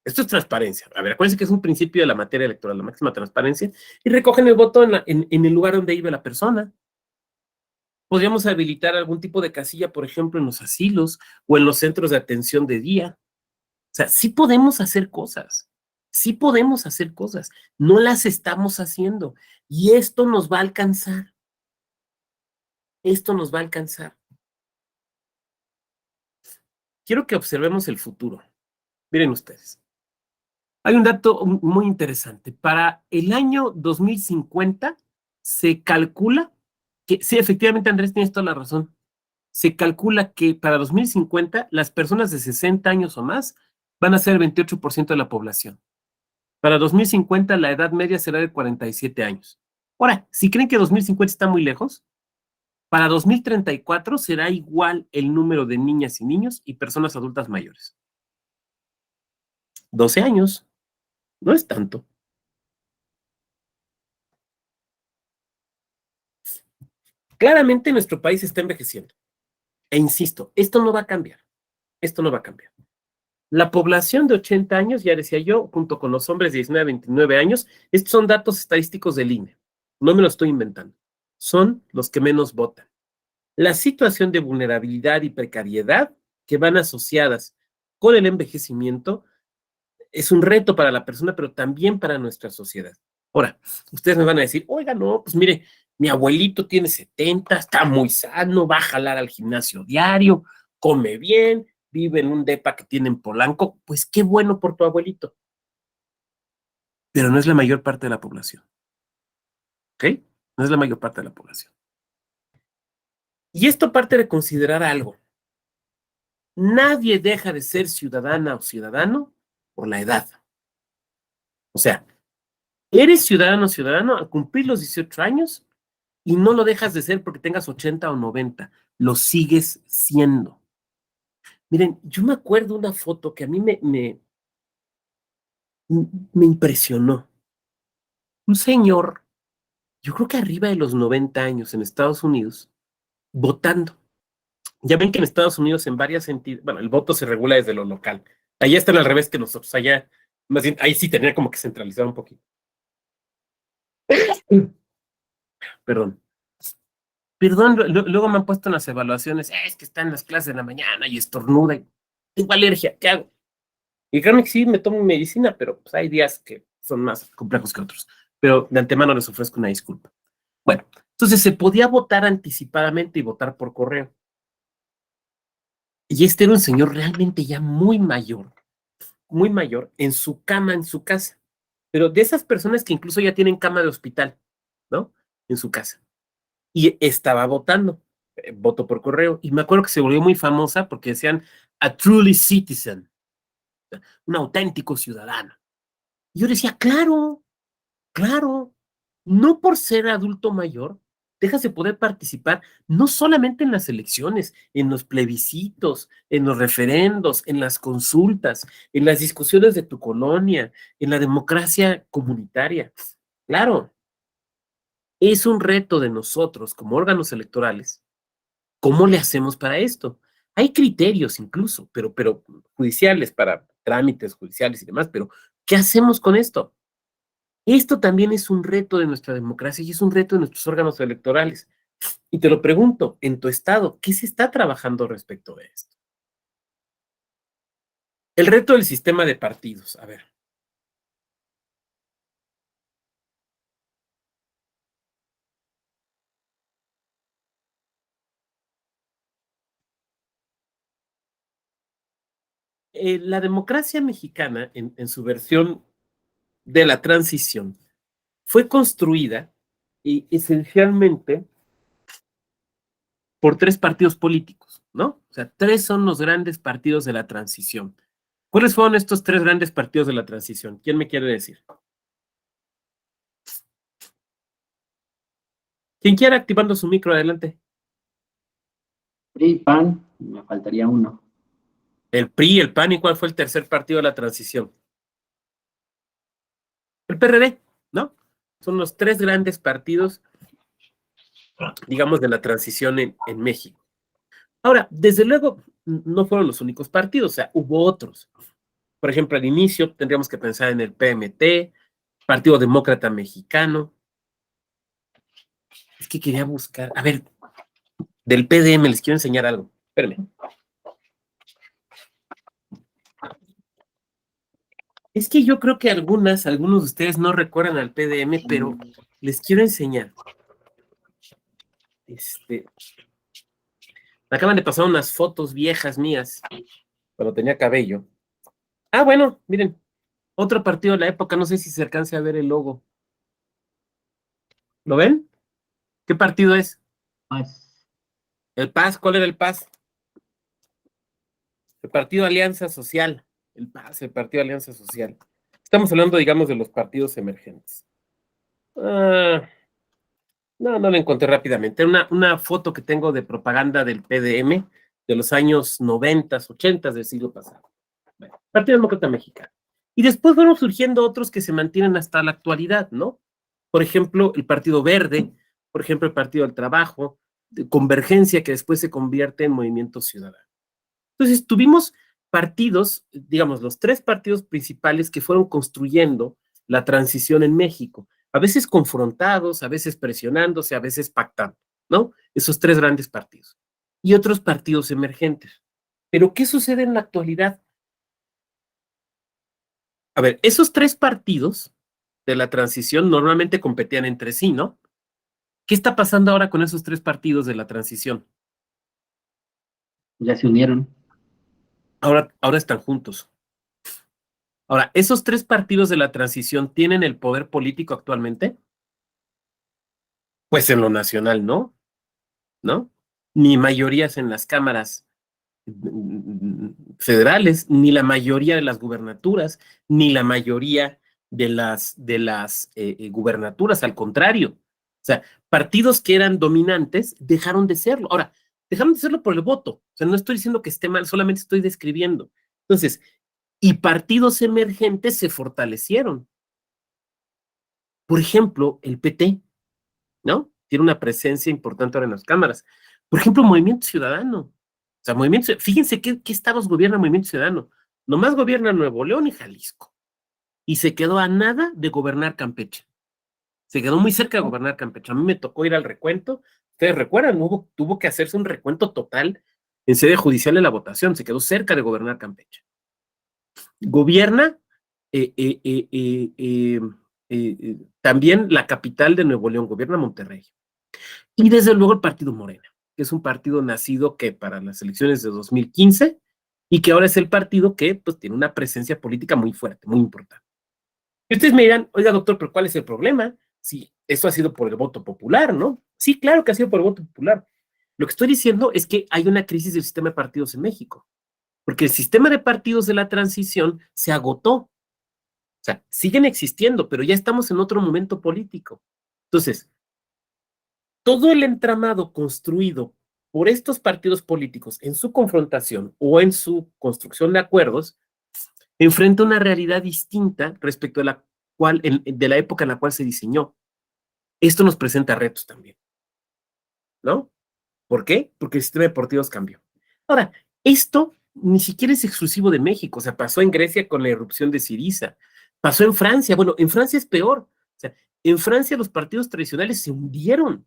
Esto es transparencia. A ver, acuérdense que es un principio de la materia electoral, la máxima transparencia, y recogen el voto en el lugar donde vive la persona. Podríamos habilitar algún tipo de casilla, por ejemplo, en los asilos o en los centros de atención de día. O sea, sí podemos hacer cosas. Sí podemos hacer cosas. No las estamos haciendo. Y esto nos va a alcanzar. Esto nos va a alcanzar. Quiero que observemos el futuro. Miren ustedes. Hay un dato muy interesante. Para el año 2050 se calcula que, sí, efectivamente, Andrés, tienes toda la razón. Se calcula que para 2050 las personas de 60 años o más van a ser el 28% de la población. Para 2050 la edad media será de 47 años. Ahora, si creen que 2050 está muy lejos, para 2034 será igual el número de niñas y niños y personas adultas mayores. 12 años. No es tanto. Claramente nuestro país está envejeciendo. E insisto, esto no va a cambiar. Esto no va a cambiar. La población de 80 años, ya decía yo, junto con los hombres de 19 a 29 años, estos son datos estadísticos del INE. No me lo estoy inventando. Son los que menos votan. La situación de vulnerabilidad y precariedad que van asociadas con el envejecimiento es un reto para la persona, pero también para nuestra sociedad. Ahora, ustedes me van a decir, oiga, no, pues mire, mi abuelito tiene 70, está muy sano, va a jalar al gimnasio diario, come bien, vive en un depa que tiene en Polanco. Pues qué bueno por tu abuelito. Pero no es la mayor parte de la población. ¿Ok? No es la mayor parte de la población. Y esto parte de considerar algo. Nadie deja de ser ciudadana o ciudadano por la edad. O sea, eres ciudadano o ciudadano al cumplir los 18 años y no lo dejas de ser porque tengas 80 o 90. Lo sigues siendo. Miren, yo me acuerdo una foto que a mí me impresionó. Un señor, yo creo que arriba de los 90 años en Estados Unidos, votando. Ya ven que en Estados Unidos en varias entidades, bueno, el voto se regula desde lo local. Allá están al revés que nosotros, allá, más bien, ahí sí tenía como que centralizar un poquito. Perdón. Perdón, luego me han puesto en las evaluaciones, es que está en las clases de la mañana y estornuda, y tengo alergia, ¿qué hago? Y créanme que sí, me tomo medicina, pero pues hay días que son más complejos que otros. Pero de antemano les ofrezco una disculpa. Bueno, entonces se podía votar anticipadamente y votar por correo. Y este era un señor realmente ya muy mayor, en su cama, en su casa. Pero de esas personas que incluso ya tienen cama de hospital, ¿no? En su casa. Y estaba votando, voto por correo. Y me acuerdo que se volvió muy famosa porque decían a truly citizen, un auténtico ciudadano. Y yo decía, claro, claro, no por ser adulto mayor, dejas de poder participar no solamente en las elecciones, en los plebiscitos, en los referendos, en las consultas, en las discusiones de tu colonia, en la democracia comunitaria. Claro, es un reto de nosotros como órganos electorales. ¿Cómo le hacemos para esto? Hay criterios incluso, pero judiciales para trámites judiciales y demás, pero ¿qué hacemos con esto? Esto también es un reto de nuestra democracia y es un reto de nuestros órganos electorales. Y te lo pregunto, en tu estado, ¿qué se está trabajando respecto de esto? El reto del sistema de partidos, a ver. La democracia mexicana, en su versión de la transición, fue construida esencialmente por 3 partidos políticos, ¿no? O sea, 3 son los grandes partidos de la transición. ¿Cuáles fueron estos 3 grandes partidos de la transición? ¿Quién me quiere decir? Quien quiera, activando su micro, adelante. PRI, PAN, me faltaría uno. El PRI, el PAN, ¿y cuál fue el tercer partido de la transición? el PRD, ¿no? Son los tres grandes partidos, digamos, de la transición en México. Ahora, desde luego, no fueron los únicos partidos, o sea, hubo otros. Por ejemplo, al inicio tendríamos que pensar en el PMT, Partido Demócrata Mexicano. Es que quería buscar, a ver, del PDM les quiero enseñar algo. Espérenme. Es que yo creo que algunos de ustedes no recuerdan al PDM, pero les quiero enseñar. Me acaban de pasar unas fotos viejas mías, cuando tenía cabello. Ah, bueno, miren, otro partido de la época, no sé si se alcance a ver el logo. ¿Lo ven? ¿Qué partido es? Paz. El PAS, ¿cuál era el PAS? El Partido Alianza Social. El PAS, el Partido Alianza Social. Estamos hablando, digamos, de los partidos emergentes. No lo encontré rápidamente. Una foto que tengo de propaganda del PDM de los años 90, 80 del siglo pasado. Bueno, Partido Demócrata Mexicano. Y después fueron surgiendo otros que se mantienen hasta la actualidad, ¿no? Por ejemplo, el Partido Verde, por ejemplo, el Partido del Trabajo, de Convergencia, que después se convierte en Movimiento Ciudadano. Entonces, tuvimos partidos, digamos, los tres partidos principales que fueron construyendo la transición en México, a veces confrontados, a veces presionándose, a veces pactando, ¿no? Esos tres grandes partidos. Y otros partidos emergentes. Pero, ¿qué sucede en la actualidad? A ver, esos tres partidos de la transición normalmente competían entre sí, ¿no? ¿Qué está pasando ahora con esos tres partidos de la transición? Ya se unieron. Ahora están juntos. Ahora, ¿esos tres partidos de la transición tienen el poder político actualmente? Pues en lo nacional, ¿no? Ni mayorías en las cámaras federales, ni la mayoría de las gubernaturas, ni la mayoría de las gubernaturas, al contrario. O sea, partidos que eran dominantes dejaron de serlo. Ahora, dejaron de serlo por el voto. O sea, no estoy diciendo que esté mal, solamente estoy describiendo. Entonces, y partidos emergentes se fortalecieron. Por ejemplo, el PT, ¿no? Tiene una presencia importante ahora en las cámaras. Por ejemplo, Movimiento Ciudadano. O sea, fíjense qué estados gobierna Movimiento Ciudadano. Nomás gobierna Nuevo León y Jalisco. Y se quedó a nada de gobernar Campeche. Se quedó muy cerca de gobernar Campeche. A mí me tocó ir al recuento. Ustedes recuerdan, tuvo que hacerse un recuento total en sede judicial de la votación. Se quedó cerca de gobernar Campeche. Gobierna también la capital de Nuevo León, gobierna Monterrey. Y desde luego el partido Morena, que es un partido nacido que para las elecciones de 2015 y que ahora es el partido que pues tiene una presencia política muy fuerte, muy importante. Y ustedes me dirán, oiga doctor, pero ¿cuál es el problema? Sí, eso ha sido por el voto popular, ¿no? Sí, claro que ha sido por el voto popular. Lo que estoy diciendo es que hay una crisis del sistema de partidos en México, porque el sistema de partidos de la transición se agotó. O sea, siguen existiendo, pero ya estamos en otro momento político. Entonces, todo el entramado construido por estos partidos políticos en su confrontación o en su construcción de acuerdos, enfrenta una realidad distinta respecto a de la época en la cual se diseñó. Esto nos presenta retos también, ¿no? ¿Por qué? Porque el sistema de partidos cambió. Ahora, esto ni siquiera es exclusivo de México, o sea, pasó en Grecia con la irrupción de Syriza, pasó en Francia, bueno, en Francia es peor, o sea, en Francia los partidos tradicionales se hundieron.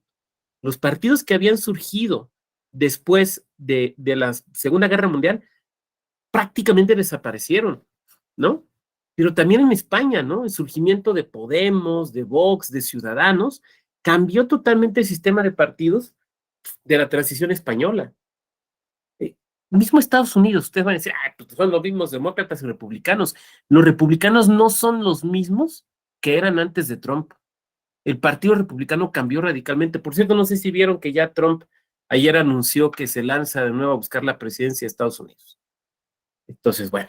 Los partidos que habían surgido después de la Segunda Guerra Mundial prácticamente desaparecieron, ¿no? Pero también en España, ¿no? El surgimiento de Podemos, de Vox, de Ciudadanos, cambió totalmente el sistema de partidos de la transición española. Mismo Estados Unidos, ustedes van a decir, pues son los mismos demócratas y republicanos. Los republicanos no son los mismos que eran antes de Trump. El Partido Republicano cambió radicalmente. Por cierto, no sé si vieron que ya Trump ayer anunció que se lanza de nuevo a buscar la presidencia de Estados Unidos. Entonces, bueno,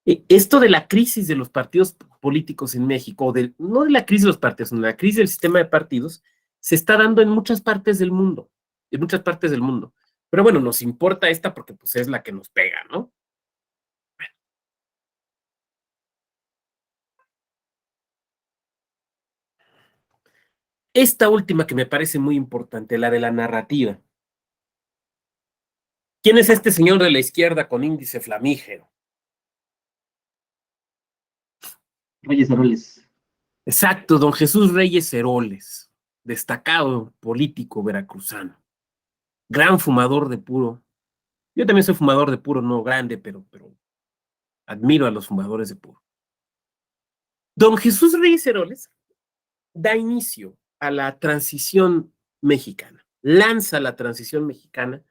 esto de la crisis de los partidos políticos en México, no de la crisis de los partidos, sino de la crisis del sistema de partidos, se está dando en muchas partes del mundo, Pero bueno, nos importa esta porque pues es la que nos pega, ¿no? Esta última que me parece muy importante, la de la narrativa. ¿Quién es este señor de la izquierda con índice flamígero? Reyes Heroles. Exacto, don Jesús Reyes Heroles, destacado político veracruzano, gran fumador de puro. Yo también soy fumador de puro, no grande, pero admiro a los fumadores de puro. Don Jesús Reyes Heroles da inicio a la transición mexicana, lanza la transición mexicana,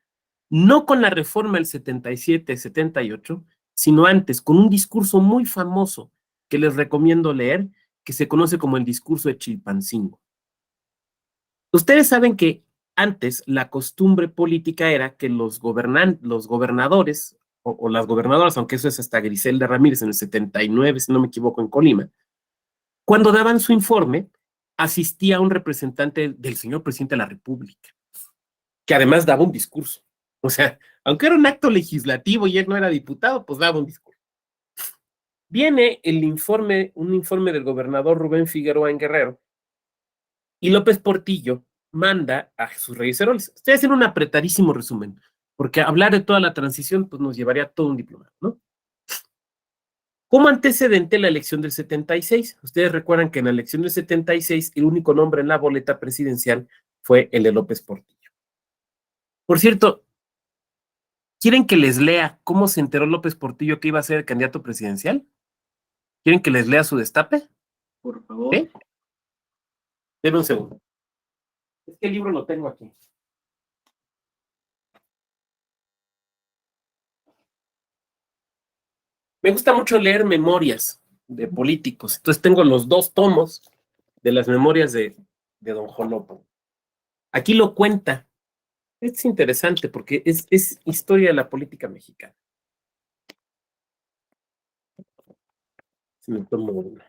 no con la reforma del 77-78, sino antes, con un discurso muy famoso que les recomiendo leer, que se conoce como el discurso de Chilpancingo. Ustedes saben que antes la costumbre política era que los gobernadores o las gobernadoras, aunque eso es hasta Griselda Ramírez en el 79, si no me equivoco, en Colima, cuando daban su informe, asistía un representante del señor presidente de la República, que además daba un discurso. O sea, aunque era un acto legislativo y él no era diputado, pues daba un discurso. Viene un informe del gobernador Rubén Figueroa en Guerrero, y López Portillo manda a Jesús Reyes Heroles. Estoy haciendo un apretadísimo resumen, porque hablar de toda la transición pues nos llevaría todo un diplomado, ¿no? Como antecedente la elección del 76, ustedes recuerdan que en la elección del 76 el único nombre en la boleta presidencial fue el de López Portillo. Por cierto, ¿quieren que les lea cómo se enteró López Portillo que iba a ser el candidato presidencial? ¿Quieren que les lea su destape? Por favor. ¿Sí? Denme un segundo. Es que el libro lo tengo aquí. Me gusta mucho leer memorias de políticos. Entonces tengo los 2 tomos de las memorias de don Jolopo. Aquí lo cuenta. Es interesante porque es historia de la política mexicana. Si me tomo una.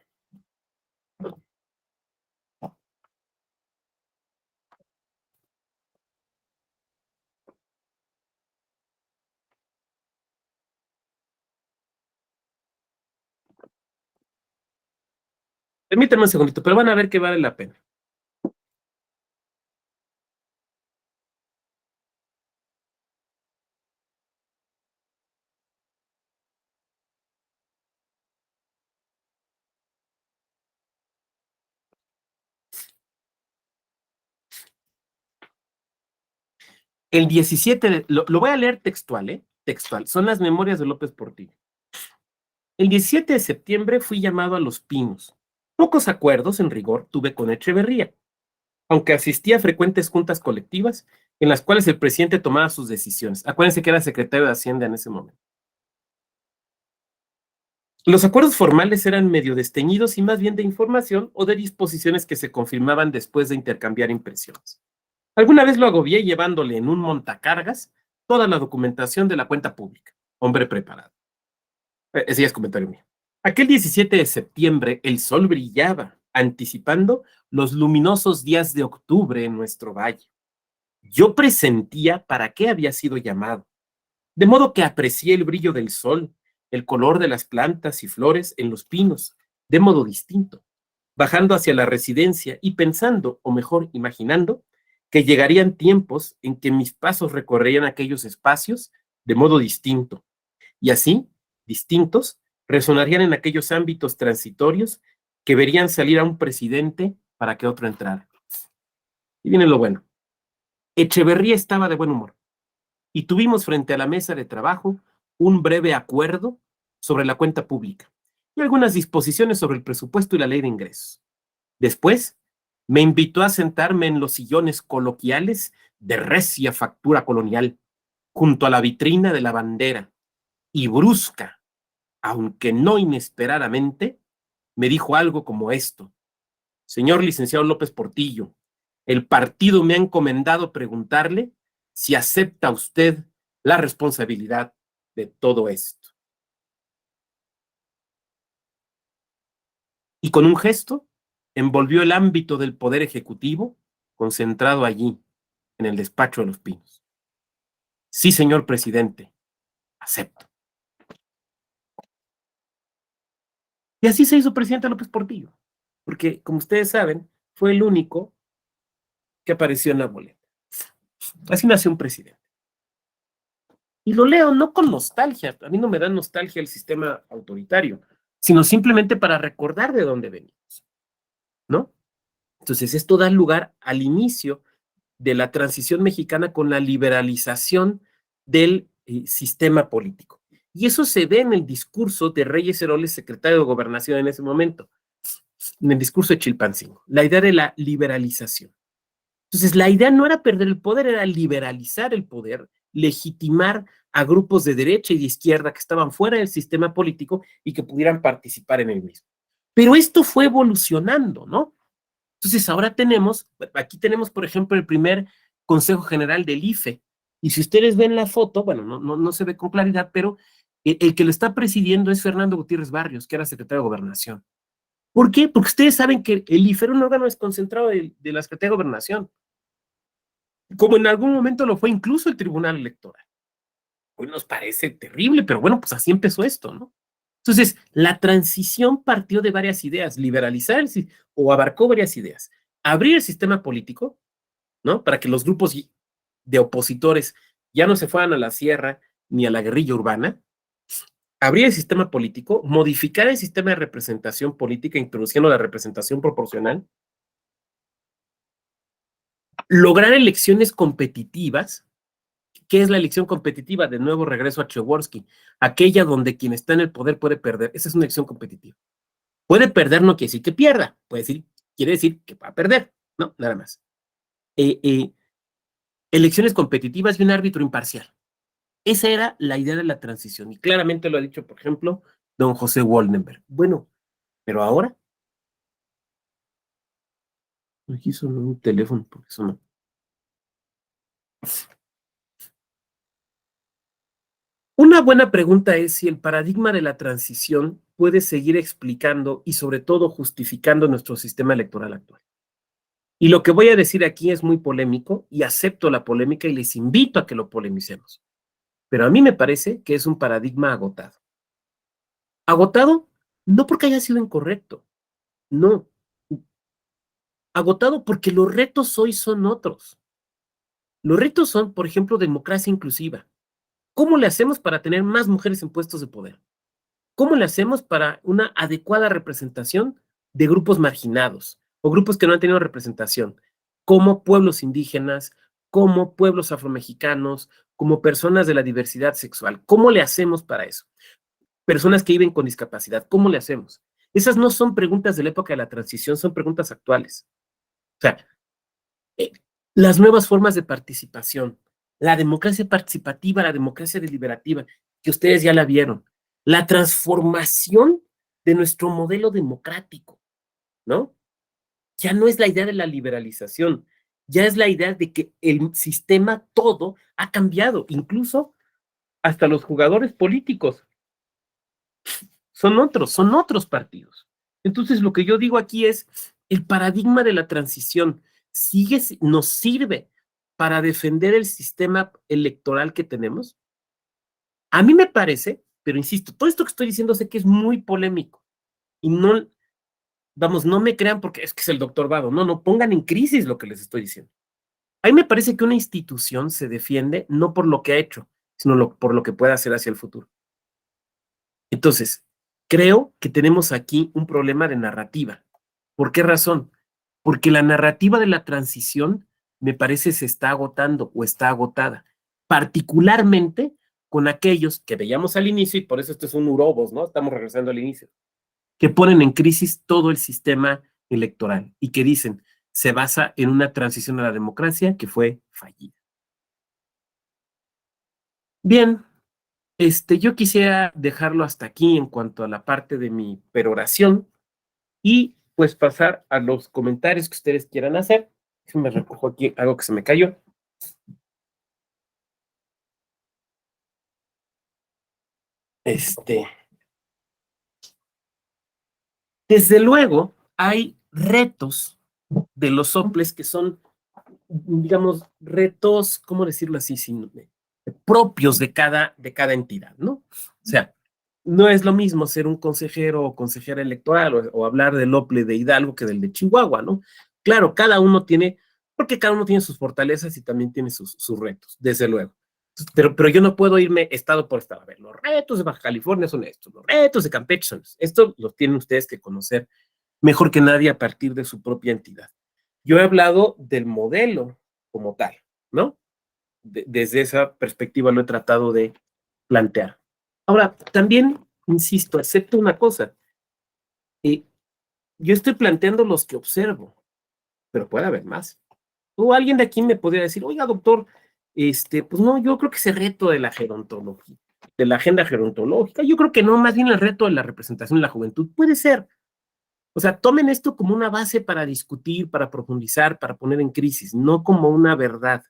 Permítanme un segundito, pero van a ver que vale la pena. El 17, lo voy a leer textual, ¿eh? Textual. Son las memorias de López Portillo. El 17 de septiembre fui llamado a Los Pinos. Pocos acuerdos, en rigor, tuve con Echeverría, aunque asistía a frecuentes juntas colectivas en las cuales el presidente tomaba sus decisiones. Acuérdense que era secretario de Hacienda en ese momento. Los acuerdos formales eran medio desteñidos y más bien de información o de disposiciones que se confirmaban después de intercambiar impresiones. Alguna vez lo agobié llevándole en un montacargas toda la documentación de la cuenta pública. Hombre preparado. Ese ya es comentario mío. Aquel 17 de septiembre el sol brillaba, anticipando los luminosos días de octubre en nuestro valle. Yo presentía para qué había sido llamado, de modo que aprecié el brillo del sol, el color de las plantas y flores en los pinos, de modo distinto, bajando hacia la residencia y pensando, o mejor imaginando, que llegarían tiempos en que mis pasos recorrerían aquellos espacios de modo distinto, y así, distintos, resonarían en aquellos ámbitos transitorios que verían salir a un presidente para que otro entrara. Y viene lo bueno. Echeverría estaba de buen humor, y tuvimos frente a la mesa de trabajo un breve acuerdo sobre la cuenta pública y algunas disposiciones sobre el presupuesto y la ley de ingresos. Después, me invitó a sentarme en los sillones coloquiales de recia factura colonial, junto a la vitrina de la bandera, y brusca, aunque no inesperadamente, me dijo algo como esto: señor licenciado López Portillo, el partido me ha encomendado preguntarle si acepta usted la responsabilidad de todo esto. Y con un gesto, envolvió el ámbito del poder ejecutivo, concentrado allí, en el despacho de Los Pinos. Sí, señor presidente, acepto. Y así se hizo presidente López Portillo, porque, como ustedes saben, fue el único que apareció en la boleta. Así nació un presidente. Y lo leo no con nostalgia, a mí no me da nostalgia el sistema autoritario, sino simplemente para recordar de dónde venimos, ¿no? Entonces, esto da lugar al inicio de la transición mexicana con la liberalización del sistema político. Y eso se ve en el discurso de Reyes Heroles, secretario de Gobernación en ese momento, en el discurso de Chilpancingo, la idea de la liberalización. Entonces, la idea no era perder el poder, era liberalizar el poder, legitimar a grupos de derecha y de izquierda que estaban fuera del sistema político y que pudieran participar en el mismo. Pero esto fue evolucionando, ¿no? Entonces, ahora aquí tenemos, por ejemplo, el primer Consejo General del IFE. Y si ustedes ven la foto, bueno, no se ve con claridad, pero el que lo está presidiendo es Fernando Gutiérrez Barrios, que era secretario de Gobernación. ¿Por qué? Porque ustedes saben que el IFE era un órgano desconcentrado de la Secretaría de Gobernación, como en algún momento lo fue incluso el Tribunal Electoral. Hoy nos parece terrible, pero bueno, pues así empezó esto, ¿no? Entonces, la transición partió de varias ideas, liberalizar o abarcó varias ideas. Abrir el sistema político, ¿no? Para que los grupos de opositores ya no se fueran a la sierra ni a la guerrilla urbana. Abrir el sistema político, modificar el sistema de representación política, introduciendo la representación proporcional. Lograr elecciones competitivas. ¿Qué es la elección competitiva? De nuevo regreso a Przeworski, aquella donde quien está en el poder puede perder. Esa es una elección competitiva. Puede perder no quiere decir que pierda, quiere decir que va a perder, ¿no? Nada más. Elecciones competitivas y un árbitro imparcial. Esa era la idea de la transición, y claramente lo ha dicho, por ejemplo, don José Woldenberg. Bueno, pero ahora... Aquí sonó un teléfono, porque sonó. Una buena pregunta es si el paradigma de la transición puede seguir explicando y sobre todo justificando nuestro sistema electoral actual. Y lo que voy a decir aquí es muy polémico y acepto la polémica y les invito a que lo polemicemos. Pero a mí me parece que es un paradigma agotado. Agotado no porque haya sido incorrecto, no. Agotado porque los retos hoy son otros. Los retos son, por ejemplo, democracia inclusiva. ¿Cómo le hacemos para tener más mujeres en puestos de poder? ¿Cómo le hacemos para una adecuada representación de grupos marginados o grupos que no han tenido representación, como pueblos indígenas, como pueblos afromexicanos, como personas de la diversidad sexual? ¿Cómo le hacemos para eso? Personas que viven con discapacidad, ¿cómo le hacemos? Esas no son preguntas de la época de la transición, son preguntas actuales. O sea, las nuevas formas de participación, la democracia participativa, la democracia deliberativa, que ustedes ya la vieron, la transformación de nuestro modelo democrático, ¿no? Ya no es la idea de la liberalización, ya es la idea de que el sistema todo ha cambiado, incluso hasta los jugadores políticos son otros partidos. Entonces, lo que yo digo aquí es, el paradigma de la transición nos sirve para defender el sistema electoral que tenemos. A mí me parece, pero insisto, todo esto que estoy diciendo sé que es muy polémico y no me crean porque es que es el doctor Vado, no pongan en crisis lo que les estoy diciendo. A mí me parece que una institución se defiende no por lo que ha hecho, sino por lo que puede hacer hacia el futuro. Entonces, creo que tenemos aquí un problema de narrativa. ¿Por qué razón? Porque la narrativa de la transición me parece se está agotando o está agotada, particularmente con aquellos que veíamos al inicio, y por eso esto es un urobos, ¿no? Estamos regresando al inicio, que ponen en crisis todo el sistema electoral y que dicen se basa en una transición a la democracia que fue fallida. Bien, yo quisiera dejarlo hasta aquí en cuanto a la parte de mi peroración y pues pasar a los comentarios que ustedes quieran hacer. Me recojo aquí algo que se me cayó. Desde luego, hay retos de los soples que son, digamos, retos, ¿cómo decirlo así? Propios de cada entidad, ¿no? O sea, no es lo mismo ser un consejero o consejera electoral o hablar del OPLE de Hidalgo que del de Chihuahua, ¿no? Claro, cada uno tiene porque cada uno tiene sus fortalezas y también tiene sus retos, desde luego. Pero yo no puedo irme estado por estado. A ver, los retos de Baja California son estos, los retos de Campeche son estos. Esto los tienen ustedes que conocer mejor que nadie a partir de su propia entidad. Yo he hablado del modelo como tal, ¿no? Desde esa perspectiva lo he tratado de plantear. Ahora, también, insisto, acepto una cosa. Yo estoy planteando los que observo, pero puede haber más. O alguien de aquí me podría decir, oiga, doctor, pues no, yo creo que ese reto de la gerontología, de la agenda gerontológica, yo creo que no, más bien el reto de la representación de la juventud, puede ser. O sea, tomen esto como una base para discutir, para profundizar, para poner en crisis, no como una verdad,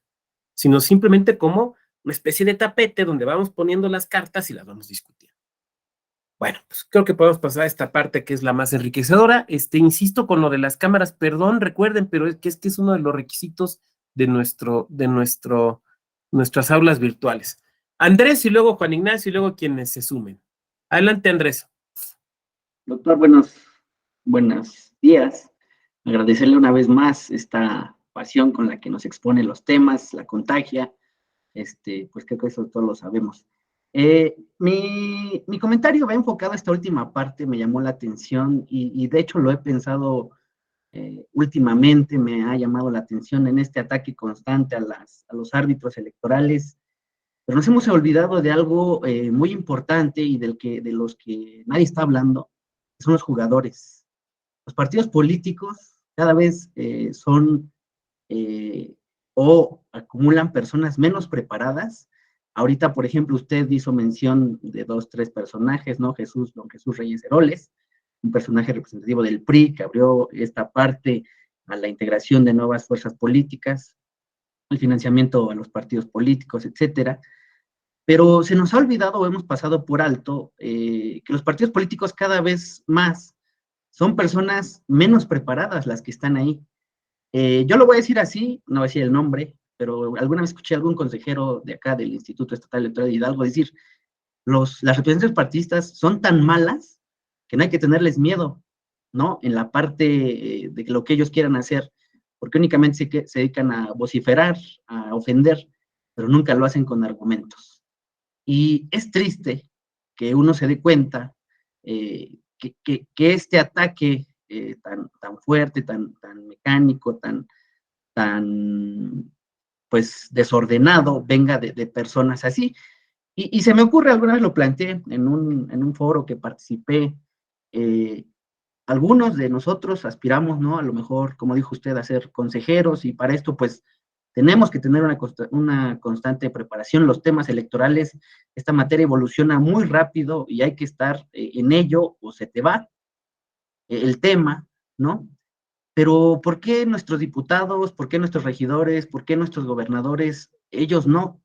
sino simplemente como una especie de tapete donde vamos poniendo las cartas y las vamos discutiendo. Bueno, pues creo que podemos pasar a esta parte que es la más enriquecedora. Insisto con lo de las cámaras, perdón, recuerden, pero es que es uno de los requisitos de nuestras aulas virtuales. Andrés y luego Juan Ignacio y luego quienes se sumen. Adelante, Andrés. Doctor, buenos días. Agradecerle una vez más esta pasión con la que nos expone los temas, la contagia. Pues creo que eso todos lo sabemos. Mi comentario va enfocado a esta última parte, me llamó la atención y de hecho lo he pensado últimamente, me ha llamado la atención en este ataque constante a los árbitros electorales, pero nos hemos olvidado de algo muy importante y de los que nadie está hablando, son los jugadores. Los partidos políticos cada vez son o acumulan personas menos preparadas. Ahorita, por ejemplo, usted hizo mención de 2, 3 personajes, ¿no? Don Jesús Reyes Heroles, un personaje representativo del PRI que abrió esta parte a la integración de nuevas fuerzas políticas, el financiamiento a los partidos políticos, etcétera. Pero se nos ha olvidado o hemos pasado por alto que los partidos políticos cada vez más son personas menos preparadas las que están ahí. Yo lo voy a decir así, no voy a decir el nombre, pero alguna vez escuché a algún consejero de acá del Instituto Estatal Electoral de Hidalgo decir, las representaciones partidistas son tan malas que no hay que tenerles miedo, ¿no? En la parte de lo que ellos quieran hacer, porque únicamente se dedican a vociferar, a ofender, pero nunca lo hacen con argumentos. Y es triste que uno se dé cuenta que este ataque tan fuerte, tan mecánico, tan pues desordenado, venga de personas así. Y se me ocurre, alguna vez lo planteé en un foro que participé, algunos de nosotros aspiramos, ¿no? A lo mejor, como dijo usted, a ser consejeros, y para esto, pues, tenemos que tener una constante preparación. Los temas electorales, esta materia evoluciona muy rápido y hay que estar en ello o se te va el tema, ¿no? Pero ¿por qué nuestros diputados, por qué nuestros regidores, por qué nuestros gobernadores, ellos no?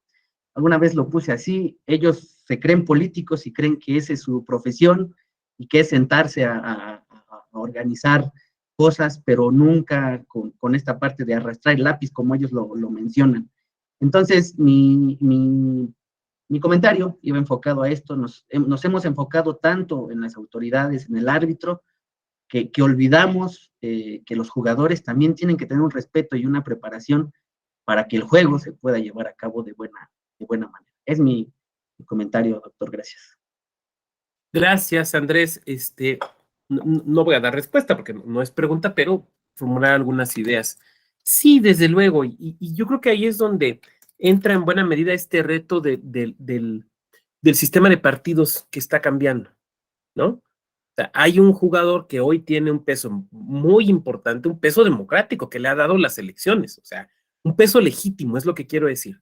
Alguna vez lo puse así, ellos se creen políticos y creen que esa es su profesión y que es sentarse a organizar cosas, pero nunca con esta parte de arrastrar el lápiz como ellos lo mencionan. Entonces, mi comentario iba enfocado a esto, nos hemos enfocado tanto en las autoridades, en el árbitro, que olvidamos que los jugadores también tienen que tener un respeto y una preparación para que el juego se pueda llevar a cabo de buena manera. Es mi comentario, doctor, gracias. Gracias, Andrés. No voy a dar respuesta porque no es pregunta, pero formular algunas ideas. Sí, desde luego, y yo creo que ahí es donde entra en buena medida este reto del sistema de partidos que está cambiando, ¿no? O sea, hay un jugador que hoy tiene un peso muy importante, un peso democrático que le ha dado las elecciones, o sea, un peso legítimo, es lo que quiero decir,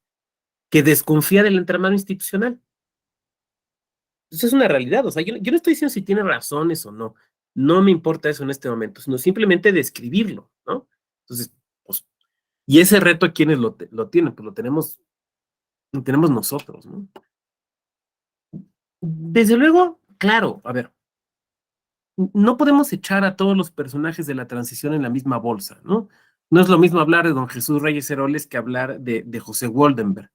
que desconfía del entramado institucional. Eso es una realidad, o sea, yo no estoy diciendo si tiene razones o no, no me importa eso en este momento, sino simplemente describirlo, ¿no? Entonces, pues, y ese reto, ¿quiénes lo tienen? Pues lo tenemos nosotros, ¿no? Desde luego, claro, a ver, no podemos echar a todos los personajes de la transición en la misma bolsa, ¿no? No es lo mismo hablar de don Jesús Reyes Heroles que hablar de José Woldenberg.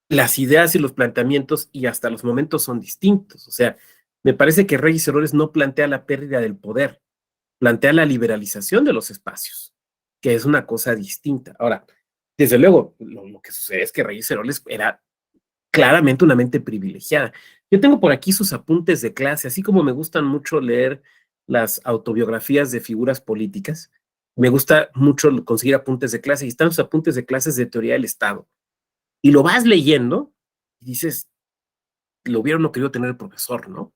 Las ideas y los planteamientos y hasta los momentos son distintos. O sea, me parece que Reyes Heroles no plantea la pérdida del poder, plantea la liberalización de los espacios. que es una cosa distinta. Ahora, desde luego, lo que sucede es que Reyes Heroles era claramente una mente privilegiada. Yo tengo por aquí sus apuntes de clase, así como me gustan mucho leer las autobiografías de figuras políticas, me gusta mucho conseguir apuntes de clase, y están sus apuntes de clases de teoría del Estado. Y lo vas leyendo y dices, lo hubiera uno querido tener el profesor, ¿no?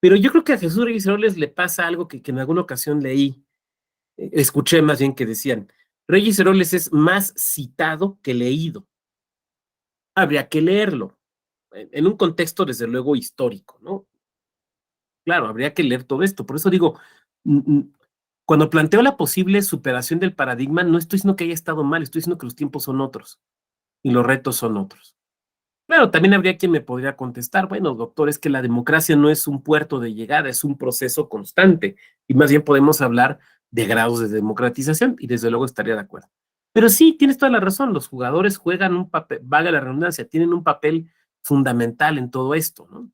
Pero yo creo que a Jesús Reyes Heroles le pasa algo que en alguna ocasión leí, escuché más bien que decían, Reyes Heroles es más citado que leído. Habría que leerlo, en un contexto desde luego histórico, ¿no? Claro, habría que leer todo esto. Por eso digo, cuando planteo la posible superación del paradigma, no estoy diciendo que haya estado mal, estoy diciendo que los tiempos son otros y los retos son otros. Claro, también habría quien me podría contestar, bueno, doctor, es que la democracia no es un puerto de llegada, es un proceso constante, y más bien podemos hablar de grados de democratización, y desde luego estaría de acuerdo. Pero sí, tienes toda la razón, los jugadores juegan un papel, valga la redundancia, tienen un papel fundamental en todo esto, ¿no?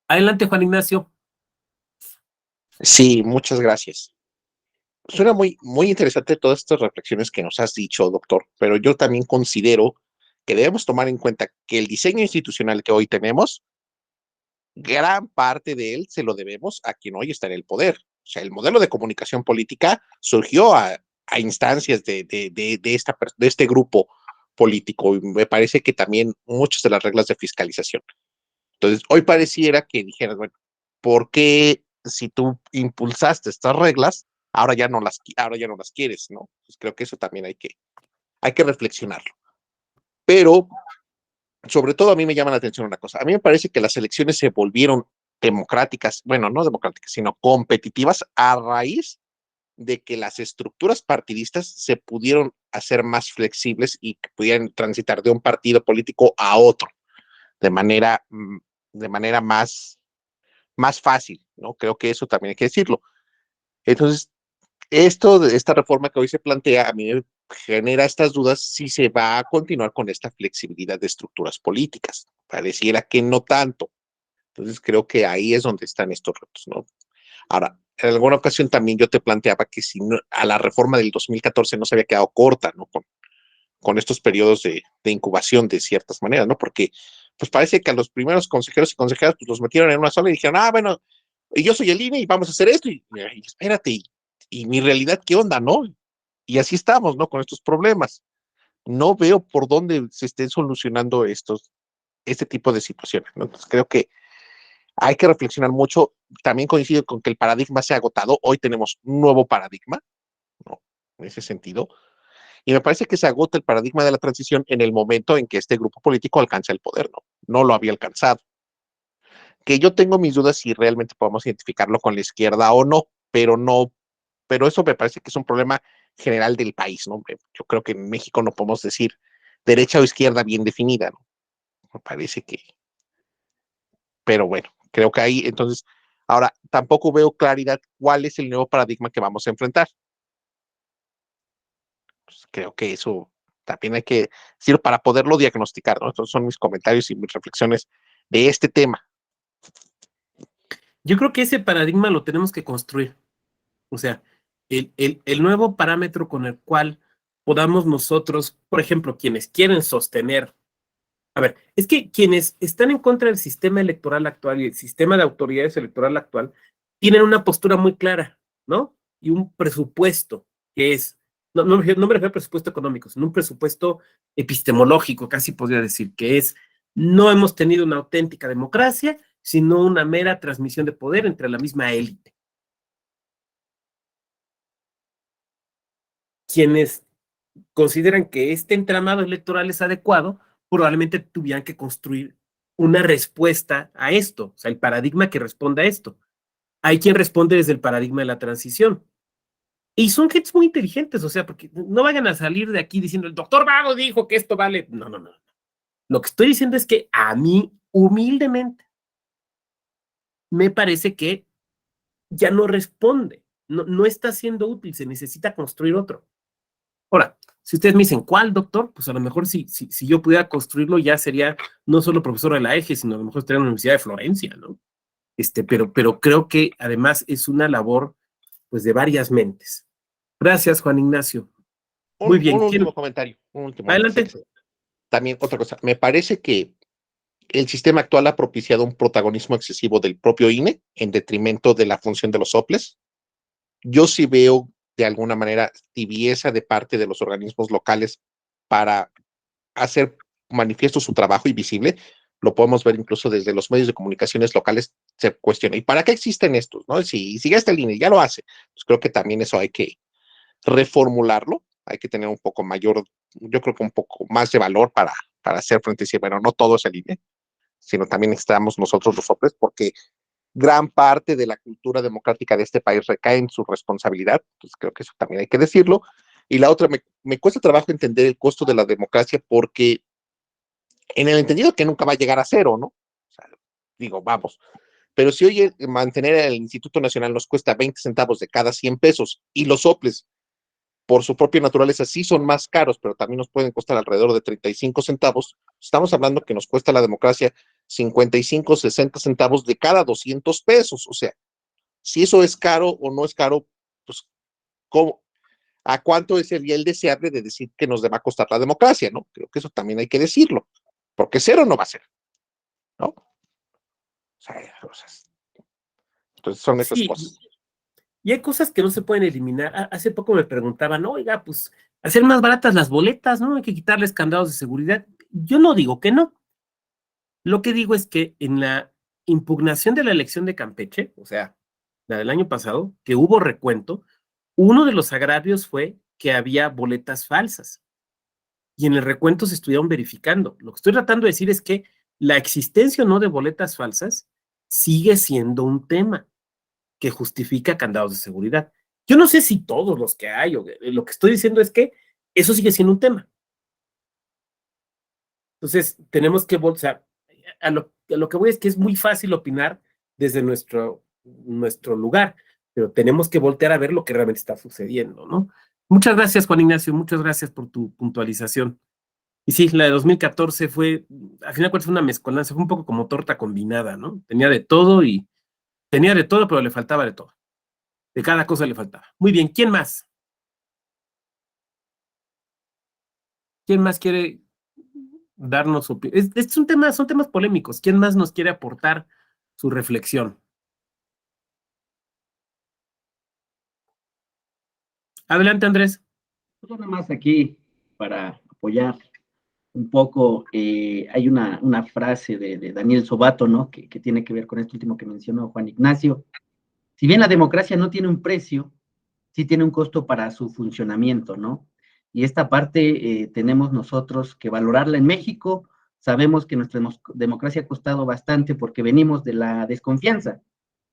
Adelante, Juan Ignacio. Sí, muchas gracias. Suena muy interesante todas estas reflexiones que nos has dicho, doctor, pero yo también considero que debemos tomar en cuenta que el diseño institucional que hoy tenemos, gran parte de él se lo debemos a quien hoy está en el poder. O sea, el modelo de comunicación política surgió a instancias de este grupo político, y me parece que también muchas de las reglas de fiscalización. Entonces, hoy pareciera que dijeras, bueno, ¿por qué si tú impulsaste estas reglas, ahora ya no las quieres, ¿no? Pues creo que eso también hay que reflexionarlo. Pero, sobre todo, a mí me llama la atención una cosa. A mí me parece que las elecciones se volvieron democráticas, bueno, no democráticas, sino competitivas a raíz de que las estructuras partidistas se pudieron hacer más flexibles y que pudieran transitar de un partido político a otro de manera más fácil, ¿no? Creo que eso también hay que decirlo. Entonces, esta reforma que hoy se plantea, a mí me genera estas dudas si se va a continuar con esta flexibilidad de estructuras políticas. Pareciera que no tanto. Entonces, creo que ahí es donde están estos retos, ¿no? Ahora, en alguna ocasión también yo te planteaba que si no, a la reforma del 2014 no se había quedado corta, ¿no? Con estos periodos de incubación de ciertas maneras, ¿no? Porque pues parece que a los primeros consejeros y consejeras pues los metieron en una sola y dijeron, bueno, y yo soy el INE y vamos a hacer esto, y espérate, y mi realidad, ¿qué onda, no? Y así estamos, ¿no? Con estos problemas. No veo por dónde se estén solucionando este tipo de situaciones, ¿no? Entonces creo que hay que reflexionar mucho. También coincido con que el paradigma se ha agotado. Hoy tenemos un nuevo paradigma, ¿no? En ese sentido. Y me parece que se agota el paradigma de la transición en el momento en que este grupo político alcanza el poder, ¿no? No lo había alcanzado. Que yo tengo mis dudas si realmente podemos identificarlo con la izquierda o no, pero eso me parece que es un problema general del país, ¿no? Yo creo que en México no podemos decir derecha o izquierda bien definida, ¿no? Me parece que, pero bueno, creo que ahí, entonces, ahora, tampoco veo claridad cuál es el nuevo paradigma que vamos a enfrentar. Pues creo que eso también hay que decirlo para poderlo diagnosticar, ¿no? Estos son mis comentarios y mis reflexiones de este tema. Yo creo que ese paradigma lo tenemos que construir. O sea, el nuevo parámetro con el cual podamos nosotros, por ejemplo, quienes quieren sostener, a ver, es que quienes están en contra del sistema electoral actual y el sistema de autoridades electoral actual tienen una postura muy clara, ¿no? Y un presupuesto que es, no me refiero a presupuesto económico, sino un presupuesto epistemológico, casi podría decir, que es, no hemos tenido una auténtica democracia, sino una mera transmisión de poder entre la misma élite. Quienes consideran que este entramado electoral es adecuado, probablemente tuvieran que construir una respuesta a esto, o sea, el paradigma que responda a esto. Hay quien responde desde el paradigma de la transición. Y son gentes muy inteligentes, o sea, porque no vayan a salir de aquí diciendo, el doctor Vago dijo que esto vale. No. Lo que estoy diciendo es que a mí, humildemente, me parece que ya no responde, no está siendo útil, se necesita construir otro. Ahora, si ustedes me dicen, ¿cuál, doctor? Pues a lo mejor si yo pudiera construirlo ya sería no solo profesor de la EGE, sino a lo mejor estaría en la Universidad de Florencia, ¿no? Pero creo que además es una labor, pues, de varias mentes. Gracias, Juan Ignacio. Muy bien. Un ¿Quién? último comentario. Un último. Adelante. También otra cosa. Me parece que el sistema actual ha propiciado un protagonismo excesivo del propio INE en detrimento de la función de los soples. Yo sí veo de alguna manera tibieza de parte de los organismos locales para hacer manifiesto su trabajo y visible. Lo podemos ver incluso desde los medios de comunicaciones locales, se cuestiona. ¿Y para qué existen estos? ¿No? Si ya está el INE, ya lo hace. Pues creo que también eso hay que reformularlo, hay que tener un poco mayor, yo creo que un poco más de valor para hacer frente a decir, bueno, no todo es el INE, sino también estamos nosotros los soples, porque gran parte de la cultura democrática de este país recae en su responsabilidad, pues creo que eso también hay que decirlo. Y la otra, me cuesta trabajo entender el costo de la democracia, porque en el entendido que nunca va a llegar a cero, ¿no? O sea, digo, vamos. Pero si hoy mantener el Instituto Nacional nos cuesta 20 centavos de cada 100 pesos y los soples, por su propia naturaleza, sí son más caros, pero también nos pueden costar alrededor de 35 centavos, estamos hablando que nos cuesta la democracia 55, 60 centavos de cada 200 pesos. O sea, si eso es caro o no es caro, pues, ¿cómo? ¿A cuánto es el deseable de decir que nos va a costar la democracia, no? Creo que eso también hay que decirlo, porque cero no va a ser, ¿no? O sea, entonces son esas Sí, cosas. y hay cosas que no se pueden eliminar. Hace poco me preguntaban, oiga, pues hacer más baratas las boletas, ¿no? Hay que quitarles candados de seguridad. Yo no digo que no. Lo que digo es que en la impugnación de la elección de Campeche, o sea, la del año pasado, que hubo recuento, uno de los agravios fue que había boletas falsas. Y en el recuento se estuvieron verificando. Lo que estoy tratando de decir es que la existencia o no de boletas falsas sigue siendo un tema que justifica candados de seguridad. Yo no sé si todos los que hay, o lo que estoy diciendo es que eso sigue siendo un tema. Entonces, tenemos que, o sea, a lo que voy es que es muy fácil opinar desde nuestro lugar, pero tenemos que voltear a ver lo que realmente está sucediendo, ¿no? Muchas gracias, Juan Ignacio, muchas gracias por tu puntualización. Y sí, la de 2014 fue, al final de cuentas, fue una mezcolanza, fue un poco como torta combinada, ¿no? Tenía de todo, pero le faltaba de todo. De cada cosa le faltaba. Muy bien, ¿quién más? ¿Quién más quiere darnos su opinión? Es un tema, son temas polémicos. ¿Quién más nos quiere aportar su reflexión? Adelante, Andrés. Pues nada más aquí para apoyar un poco, hay una frase de Daniel Sobato, ¿no? Que tiene que ver con esto último que mencionó Juan Ignacio. Si bien la democracia no tiene un precio, sí tiene un costo para su funcionamiento, ¿no? Y esta parte tenemos nosotros que valorarla en México. Sabemos que nuestra democracia ha costado bastante porque venimos de la desconfianza,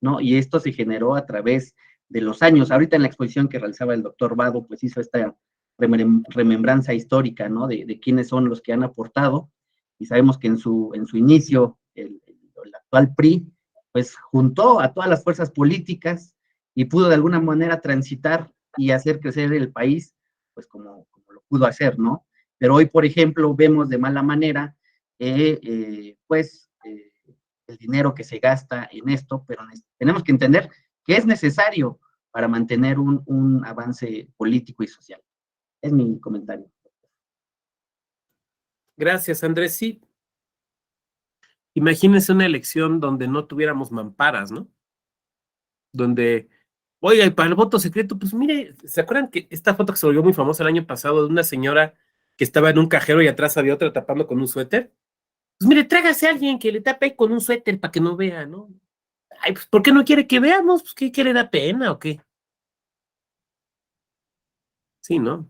¿no? Y esto se generó a través de los años. Ahorita en la exposición que realizaba el doctor Vado, pues hizo esta remembranza histórica, ¿no? De quiénes son los que han aportado. Y sabemos que en su inicio, el actual PRI, pues juntó a todas las fuerzas políticas y pudo de alguna manera transitar y hacer crecer el país, pues como lo pudo hacer, ¿no? Pero hoy, por ejemplo, vemos de mala manera, el dinero que se gasta en esto, pero tenemos que entender que es necesario para mantener un avance político y social. Es mi comentario. Gracias, Andrés. Sí. Imagínense una elección donde no tuviéramos mamparas, ¿no? Donde, oiga, y para el voto secreto, pues mire, ¿se acuerdan que esta foto que se volvió muy famosa el año pasado de una señora que estaba en un cajero y atrás había otra tapando con un suéter? Pues mire, tráigase a alguien que le tape con un suéter para que no vea, ¿no? Ay, pues ¿por qué no quiere que veamos? Pues ¿qué le da pena o qué? Sí, ¿no?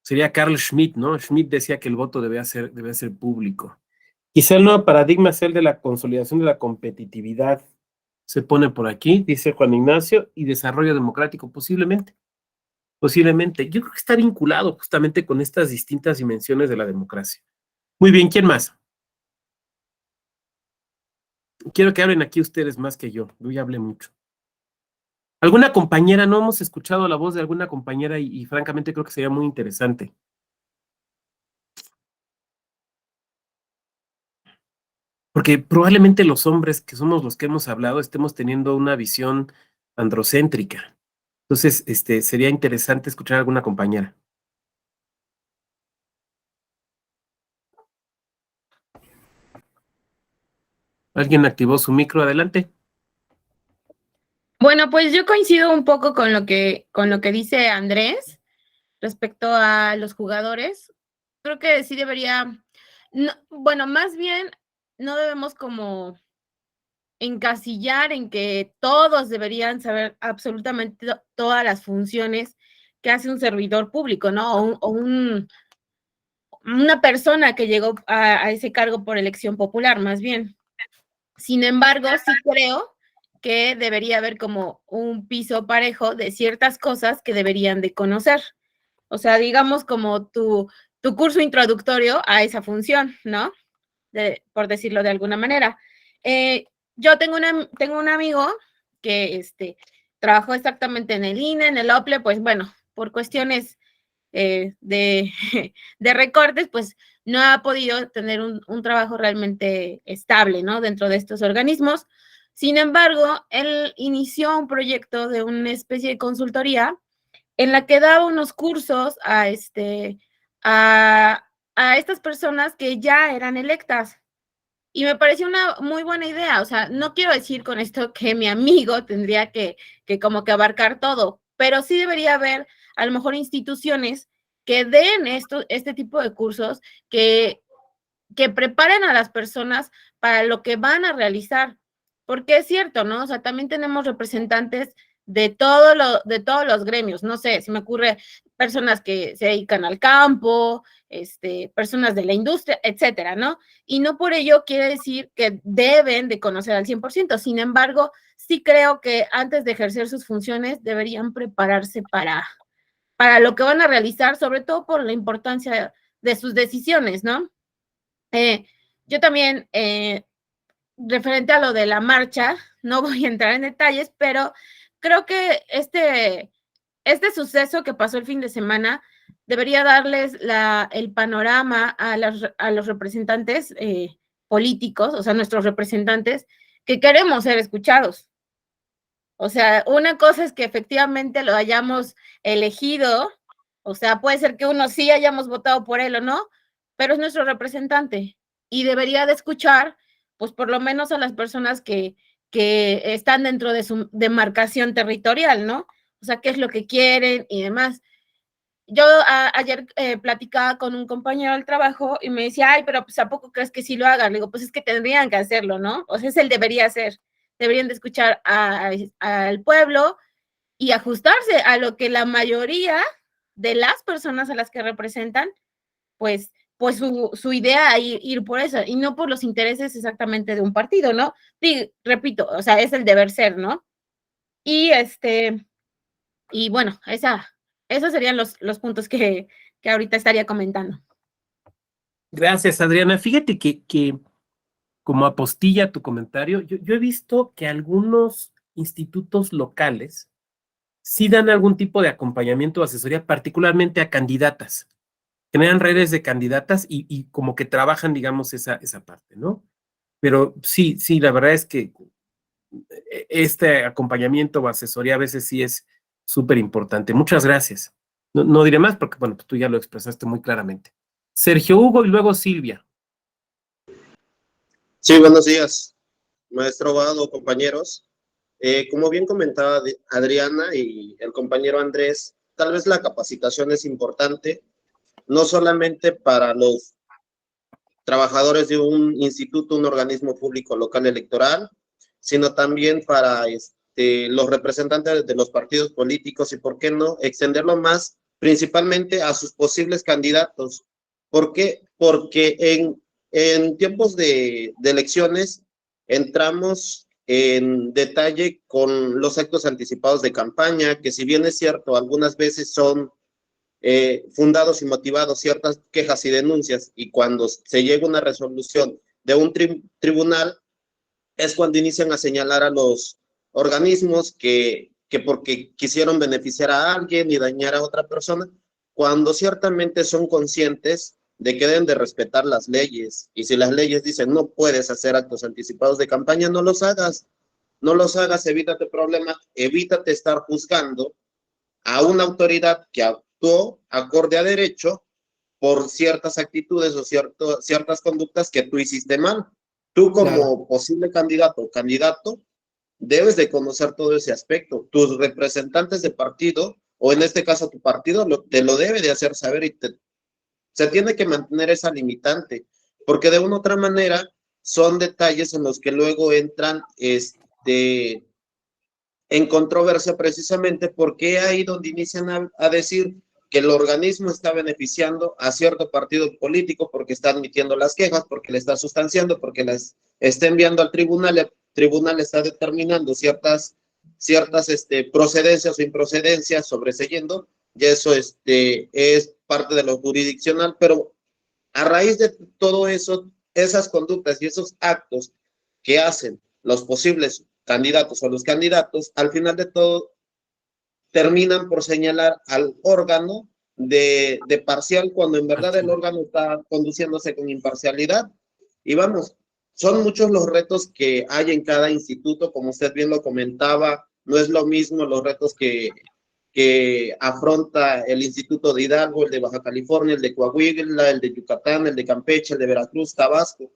Sería Carl Schmitt, ¿no? Schmitt decía que el voto debe ser público. Quizá el nuevo paradigma sea el de la consolidación de la competitividad. Se pone por aquí, dice Juan Ignacio, y desarrollo democrático, posiblemente. Posiblemente. Yo creo que está vinculado justamente con estas distintas dimensiones de la democracia. Muy bien, ¿quién más? Quiero que hablen aquí ustedes más que yo ya hablé mucho. ¿Alguna compañera? No hemos escuchado la voz de alguna compañera y francamente creo que sería muy interesante. Porque probablemente los hombres que somos los que hemos hablado estemos teniendo una visión androcéntrica. Entonces, sería interesante escuchar a alguna compañera. ¿Alguien activó su micro? Adelante. Bueno, pues yo coincido un poco con lo que dice Andrés respecto a los jugadores. Creo que sí debería, bueno, más bien no debemos como encasillar en que todos deberían saber absolutamente todas las funciones que hace un servidor público, ¿no? Una persona que llegó a ese cargo por elección popular, más bien. Sin embargo, sí creo que debería haber como un piso parejo de ciertas cosas que deberían de conocer. O sea, digamos como tu curso introductorio a esa función, ¿no? Por decirlo de alguna manera. Yo tengo un amigo que trabajó exactamente en el INE, en el OPLE, pues bueno, por cuestiones de recortes, pues no ha podido tener un trabajo realmente estable, ¿no? Dentro de estos organismos. Sin embargo, él inició un proyecto de una especie de consultoría en la que daba unos cursos a estas personas que ya eran electas. Y me pareció una muy buena idea. O sea, no quiero decir con esto que mi amigo tendría que como que abarcar todo, pero sí debería haber a lo mejor instituciones que den este tipo de cursos, que preparen a las personas para lo que van a realizar. Porque es cierto, ¿no? O sea, también tenemos representantes de todos los gremios. No sé, se me ocurre personas que se dedican al campo, personas de la industria, etcétera, ¿no? Y no por ello quiere decir que deben de conocer al 100%. Sin embargo, sí creo que antes de ejercer sus funciones deberían prepararse para lo que van a realizar, sobre todo por la importancia de sus decisiones, ¿no? Yo también, referente a lo de la marcha, no voy a entrar en detalles, pero creo que este suceso que pasó el fin de semana debería darles el panorama a los representantes políticos, o sea, nuestros representantes, que queremos ser escuchados. O sea, una cosa es que efectivamente lo hayamos elegido, o sea, puede ser que uno sí hayamos votado por él o no, pero es nuestro representante y debería de escuchar, pues por lo menos a las personas que están dentro de su demarcación territorial, ¿no? O sea, qué es lo que quieren y demás. Yo ayer platicaba con un compañero del trabajo y me decía, ay, pero pues ¿a poco crees que sí lo hagan? Le digo, pues es que tendrían que hacerlo, ¿no? O sea, es el debería hacer. Deberían de escuchar al pueblo y ajustarse a lo que la mayoría de las personas a las que representan, pues su idea ir por eso, y no por los intereses exactamente de un partido, ¿no? Sí, repito, o sea, es el deber ser, ¿no? Y y bueno, esos serían los puntos que ahorita estaría comentando. Gracias, Adriana. Fíjate que como apostilla a tu comentario, yo he visto que algunos institutos locales sí dan algún tipo de acompañamiento o asesoría, particularmente a candidatas. Generan redes de candidatas y como que trabajan, digamos, esa parte, ¿no? Pero sí, la verdad es que este acompañamiento o asesoría a veces sí es súper importante. Muchas gracias. No diré más porque, bueno, pues tú ya lo expresaste muy claramente. Sergio Hugo y luego Silvia. Sí, buenos días, maestro Vado, compañeros. Como bien comentaba Adriana y el compañero Andrés, tal vez la capacitación es importante, no solamente para los trabajadores de un instituto, un organismo público local electoral, sino también para los representantes de los partidos políticos y, ¿por qué no?, extenderlo más principalmente a sus posibles candidatos. ¿Por qué? Porque en tiempos de elecciones entramos en detalle con los actos anticipados de campaña, que si bien es cierto, algunas veces son fundados y motivados ciertas quejas y denuncias, y cuando se llega a una resolución de un tribunal, es cuando inician a señalar a los organismos que porque quisieron beneficiar a alguien y dañar a otra persona, cuando ciertamente son conscientes de que deben de respetar las leyes, y si las leyes dicen no puedes hacer actos anticipados de campaña, no los hagas, evítate problemas, evítate estar juzgando a una autoridad que actuó acorde a derecho por ciertas actitudes o ciertas conductas que tú hiciste mal. Tú como Claro. posible candidato o candidato debes de conocer todo ese aspecto. Tus representantes de partido, o en este caso tu partido, te lo debe de hacer saber y se tiene que mantener esa limitante, porque de una u otra manera son detalles en los que luego entran en controversia precisamente porque ahí donde inician a decir que el organismo está beneficiando a cierto partido político porque está admitiendo las quejas, porque le está sustanciando, porque las está enviando al tribunal, el tribunal está determinando ciertas procedencias o improcedencias sobreseyendo, y eso es parte de lo jurisdiccional, pero a raíz de todo eso, esas conductas y esos actos que hacen los posibles candidatos o los candidatos, al final de todo, terminan por señalar al órgano de parcial cuando en verdad el órgano está conduciéndose con imparcialidad. Y vamos, son muchos los retos que hay en cada instituto, como usted bien lo comentaba, no es lo mismo los retos que afronta el Instituto de Hidalgo, el de Baja California, el de Coahuila, el de Yucatán, el de Campeche, el de Veracruz, Tabasco.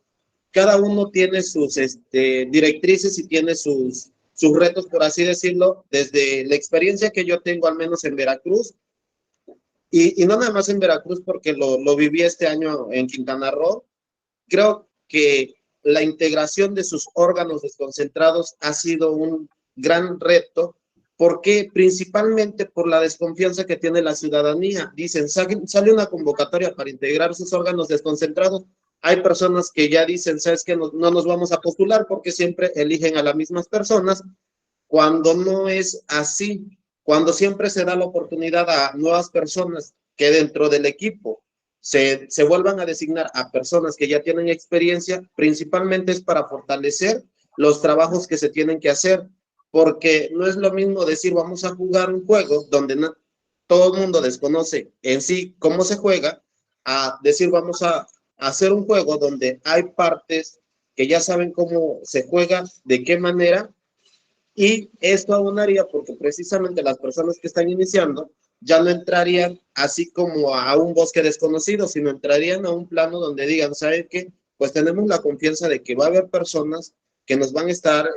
Cada uno tiene sus directrices y tiene sus retos, por así decirlo, desde la experiencia que yo tengo, al menos en Veracruz, y no nada más en Veracruz, porque lo viví este año en Quintana Roo. Creo que la integración de sus órganos desconcentrados ha sido un gran reto, porque principalmente por la desconfianza que tiene la ciudadanía. Dicen, sale una convocatoria para integrar sus órganos desconcentrados. Hay personas que ya dicen, ¿sabes qué? No nos vamos a postular porque siempre eligen a las mismas personas, cuando no es así, cuando siempre se da la oportunidad a nuevas personas que dentro del equipo se vuelvan a designar a personas que ya tienen experiencia, principalmente es para fortalecer los trabajos que se tienen que hacer, porque no es lo mismo decir vamos a jugar un juego donde todo el mundo desconoce en sí cómo se juega, a decir vamos a hacer un juego donde hay partes que ya saben cómo se juega, de qué manera, y esto abonaría porque precisamente las personas que están iniciando ya no entrarían así como a un bosque desconocido, sino entrarían a un plano donde digan, ¿saben qué? Pues tenemos la confianza de que va a haber personas que nos van a estar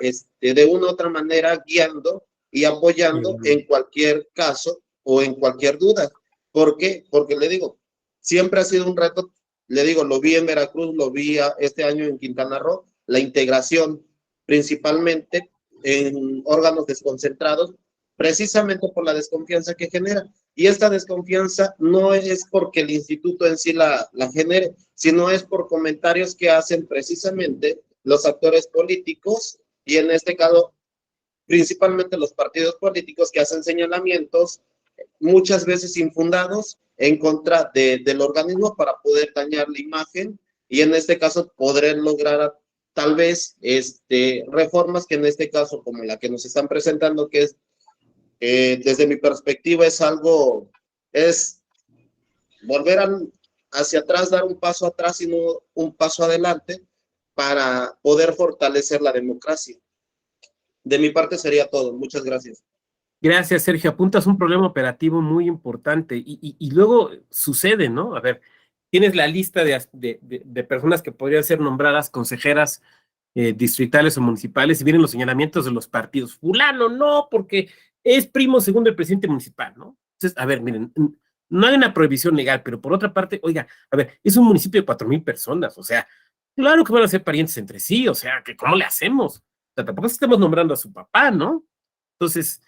de una u otra manera guiando y apoyando en cualquier caso o en cualquier duda. ¿Por qué? Porque le digo, siempre ha sido un reto, le digo, lo vi en Veracruz, lo vi este año en Quintana Roo, la integración principalmente en órganos desconcentrados, precisamente por la desconfianza que genera. Y esta desconfianza no es porque el instituto en sí la genere, sino es por comentarios que hacen precisamente los actores políticos, y en este caso, principalmente los partidos políticos, que hacen señalamientos muchas veces infundados en contra del organismo para poder dañar la imagen, y en este caso poder lograr tal vez reformas que en este caso, como la que nos están presentando, que es, desde mi perspectiva, es volver hacia atrás, dar un paso atrás y no un paso adelante para poder fortalecer la democracia. De mi parte sería todo. Muchas gracias. Gracias, Sergio. Apuntas un problema operativo muy importante y luego sucede, ¿no? A ver, tienes la lista de personas que podrían ser nombradas consejeras distritales o municipales y vienen los señalamientos de los partidos. Fulano, no, porque es primo segundo el presidente municipal, ¿no? Entonces, a ver, miren, no hay una prohibición legal, pero por otra parte, oiga, a ver, es un municipio de 4,000 personas, o sea, claro que van a ser parientes entre sí, o sea, que ¿cómo le hacemos? O sea, tampoco estamos nombrando a su papá, ¿no? Entonces,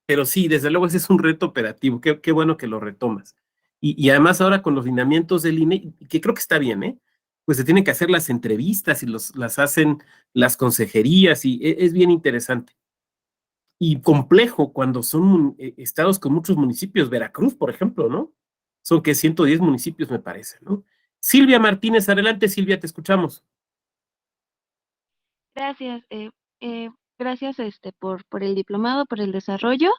pero sí, desde luego ese es un reto operativo, qué bueno que lo retomas. Y además ahora con los lineamientos del INE, que creo que está bien, ¿eh? Pues se tienen que hacer las entrevistas y las hacen las consejerías y es bien interesante. Y complejo cuando son estados con muchos municipios, Veracruz, por ejemplo, ¿no? Son que 110 municipios, me parece, ¿no? Silvia Martínez, adelante, Silvia, te escuchamos. Gracias, gracias por el diplomado, por el desarrollo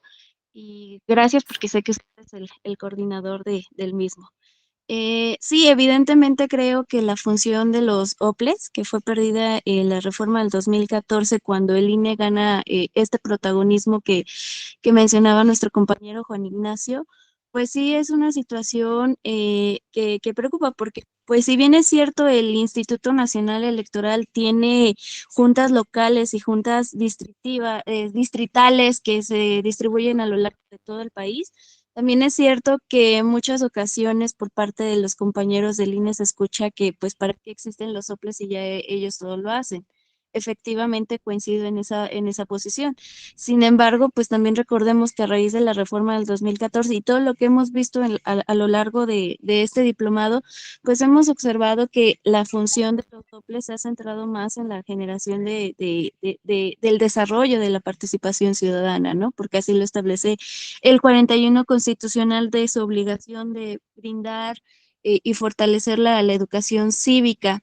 y gracias porque sé que usted es el coordinador del mismo. Sí, evidentemente creo que la función de los OPLES, que fue perdida en la reforma del 2014 cuando el INE gana este protagonismo que mencionaba nuestro compañero Juan Ignacio, pues sí es una situación que preocupa porque, pues si bien es cierto, el Instituto Nacional Electoral tiene juntas locales y juntas distritales que se distribuyen a lo largo de todo el país, también es cierto que en muchas ocasiones por parte de los compañeros del INE se escucha que pues para qué existen los soples y ya ellos todo lo hacen. Efectivamente coincido en esa posición. Sin embargo, pues también recordemos que a raíz de la reforma del 2014 y todo lo que hemos visto a lo largo de este diplomado, pues hemos observado que la función de los soples se ha centrado más en la generación del desarrollo de la participación ciudadana, ¿no? Porque así lo establece el 41 constitucional de su obligación de brindar y fortalecer la educación cívica.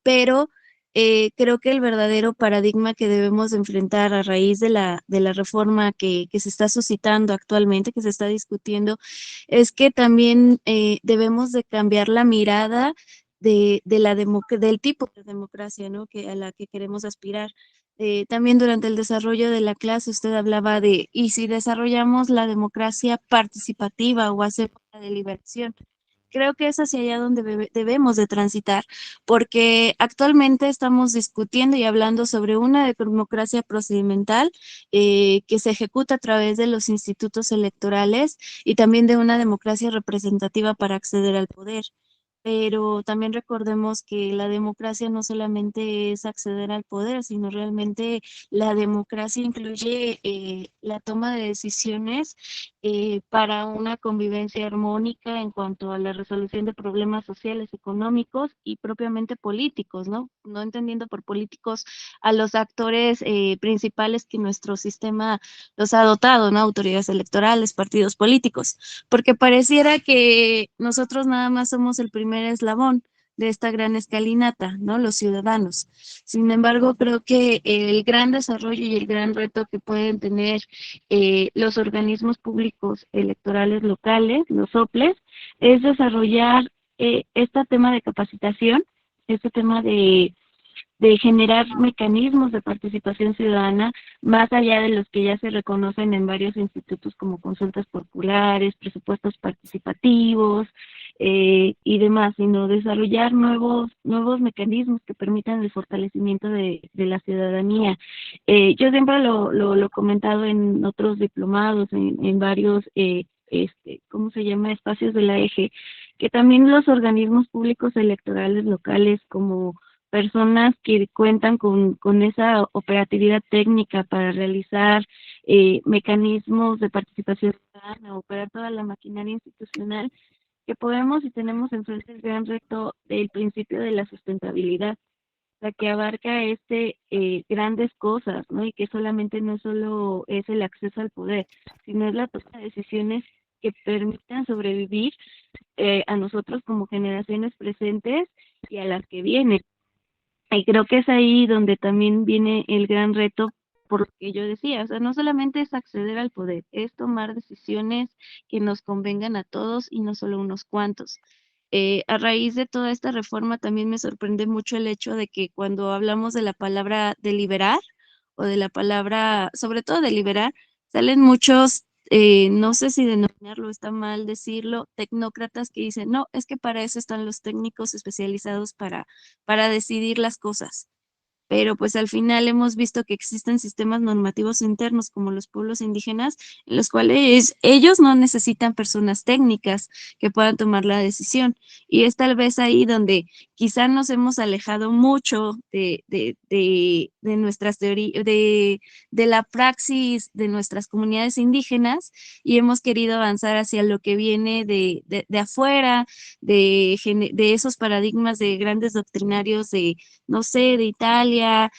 Pero creo que el verdadero paradigma que debemos de enfrentar a raíz de la reforma que se está suscitando actualmente, que se está discutiendo, es que también debemos de cambiar la mirada del tipo de democracia, ¿no? A la que queremos aspirar. También durante el desarrollo de la clase usted hablaba de, ¿y si desarrollamos la democracia participativa o hacemos la deliberación? Creo que es hacia allá donde debemos de transitar, porque actualmente estamos discutiendo y hablando sobre una democracia procedimental que se ejecuta a través de los institutos electorales y también de una democracia representativa para acceder al poder. Pero también recordemos que la democracia no solamente es acceder al poder, sino realmente la democracia incluye la toma de decisiones para una convivencia armónica en cuanto a la resolución de problemas sociales, económicos y propiamente políticos, ¿no? No entendiendo por políticos a los actores principales que nuestro sistema los ha dotado, ¿no? Autoridades electorales, partidos políticos, porque pareciera que nosotros nada más somos el primer eslabón de esta gran escalinata, ¿no? Los ciudadanos. Sin embargo, creo que el gran desarrollo y el gran reto que pueden tener los organismos públicos electorales locales, los OPLES, es desarrollar este tema de capacitación, este tema de generar mecanismos de participación ciudadana más allá de los que ya se reconocen en varios institutos como consultas populares, presupuestos participativos y demás, sino desarrollar nuevos mecanismos que permitan el fortalecimiento de la ciudadanía. Yo siempre lo he comentado en otros diplomados, en varios ¿cómo se llama? Espacios de la eje, que también los organismos públicos electorales locales como personas que cuentan con esa operatividad técnica para realizar mecanismos de participación ciudadana, operar toda la maquinaria institucional, que podemos y tenemos enfrente el gran reto del principio de la sustentabilidad, la que abarca grandes cosas, ¿no? Y que solamente no solo es el acceso al poder, sino es la toma de decisiones que permitan sobrevivir a nosotros como generaciones presentes y a las que vienen. Y creo que es ahí donde también viene el gran reto, por lo que yo decía, o sea, no solamente es acceder al poder, es tomar decisiones que nos convengan a todos y no solo unos cuantos. A raíz de toda esta reforma también me sorprende mucho el hecho de que cuando hablamos de la palabra deliberar o de la palabra, sobre todo deliberar, salen muchos, no sé si denominarlo está mal decirlo, tecnócratas que dicen, no, es que para eso están los técnicos especializados para decidir las cosas. Pero pues al final hemos visto que existen sistemas normativos internos como los pueblos indígenas, en los cuales ellos no necesitan personas técnicas que puedan tomar la decisión. Y es tal vez ahí donde quizá nos hemos alejado mucho de nuestras teorías, de la praxis de nuestras comunidades indígenas y hemos querido avanzar hacia lo que viene de afuera, de esos paradigmas de grandes doctrinarios de no sé, de Italia,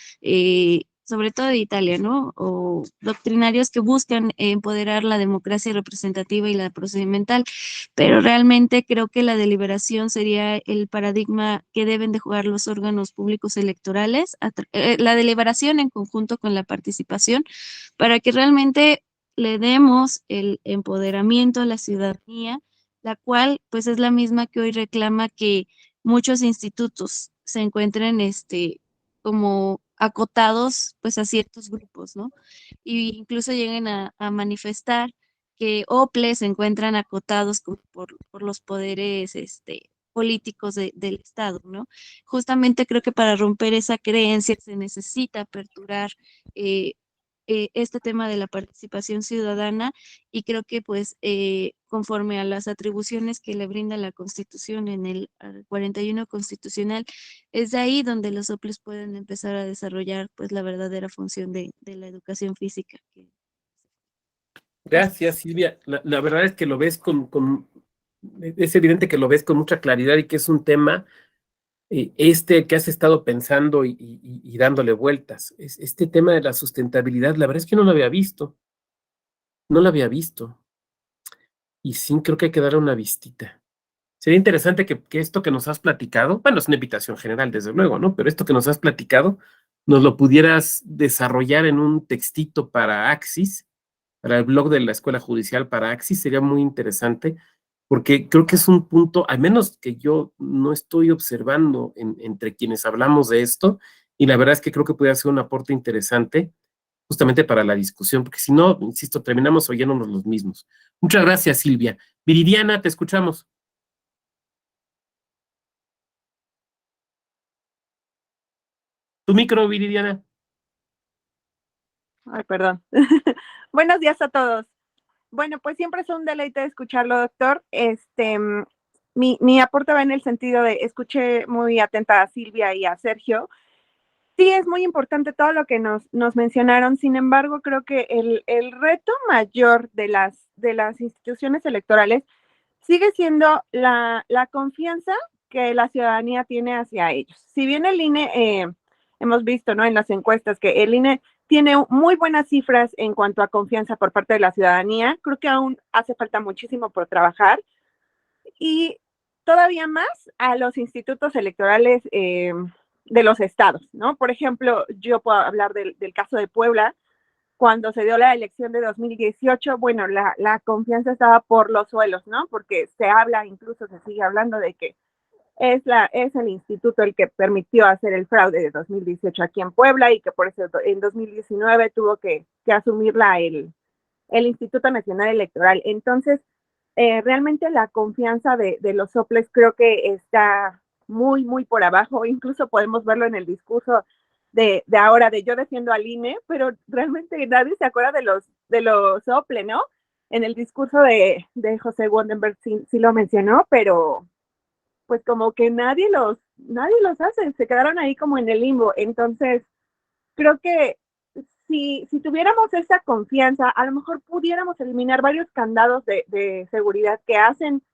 sobre todo de Italia, ¿no? O doctrinarios que buscan empoderar la democracia representativa y la procedimental, pero realmente creo que la deliberación sería el paradigma que deben de jugar los órganos públicos electorales, la deliberación en conjunto con la participación, para que realmente le demos el empoderamiento a la ciudadanía la cual pues es la misma que hoy reclama que muchos institutos se encuentren como acotados pues a ciertos grupos, ¿no? Y incluso lleguen a manifestar que OPLE se encuentran acotados por los poderes políticos del Estado, ¿no? Justamente creo que para romper esa creencia se necesita aperturar eh, este tema de la participación ciudadana y creo que pues conforme a las atribuciones que le brinda la Constitución en el 41 constitucional, es de ahí donde los OPLES pueden empezar a desarrollar pues la verdadera función de la educación física. Gracias, Silvia. La verdad es que lo ves es evidente que lo ves con mucha claridad y que es un tema que has estado pensando y dándole vueltas. Este tema de la sustentabilidad, la verdad es que no lo había visto. No lo había visto. Y sí, creo que hay que darle una vistita. Sería interesante que esto que nos has platicado, bueno, es una invitación general, desde luego, ¿no? Pero esto que nos has platicado, nos lo pudieras desarrollar en un textito para Axis, para el blog de la Escuela Judicial para Axis, sería muy interesante, porque creo que es un punto, al menos que yo no estoy observando entre quienes hablamos de esto, y la verdad es que creo que puede ser un aporte interesante justamente para la discusión, porque si no, insisto, terminamos oyéndonos los mismos. Muchas gracias, Silvia. Viridiana, te escuchamos. Tu micro, Viridiana. Ay, perdón. Buenos días a todos. Bueno, pues siempre es un deleite escucharlo, doctor. Mi aporte va en el sentido de, escuché muy atenta a Silvia y a Sergio. Sí, es muy importante todo lo que nos mencionaron. Sin embargo, creo que el reto mayor de las instituciones electorales sigue siendo la confianza que la ciudadanía tiene hacia ellos. Si bien el INE, hemos visto, ¿no?, en las encuestas que el INE tiene muy buenas cifras en cuanto a confianza por parte de la ciudadanía, creo que aún hace falta muchísimo por trabajar y todavía más a los institutos electorales de los estados, ¿no? Por ejemplo, yo puedo hablar del caso de Puebla. Cuando se dio la elección de 2018, bueno, la confianza estaba por los suelos, ¿no? Porque se habla, incluso se sigue hablando de que es el instituto el que permitió hacer el fraude de 2018 aquí en Puebla y que por eso en 2019 tuvo que asumirla el Instituto Nacional Electoral. Entonces, realmente la confianza de los soples creo que está muy, muy por abajo. Incluso podemos verlo en el discurso de ahora, de yo defiendo al INE, pero realmente nadie se acuerda de los sople, ¿no? En el discurso de José Wondenberg sí lo mencionó, pero pues como que nadie los hace, se quedaron ahí como en el limbo. Entonces, creo que si tuviéramos esa confianza, a lo mejor pudiéramos eliminar varios candados de seguridad que hacen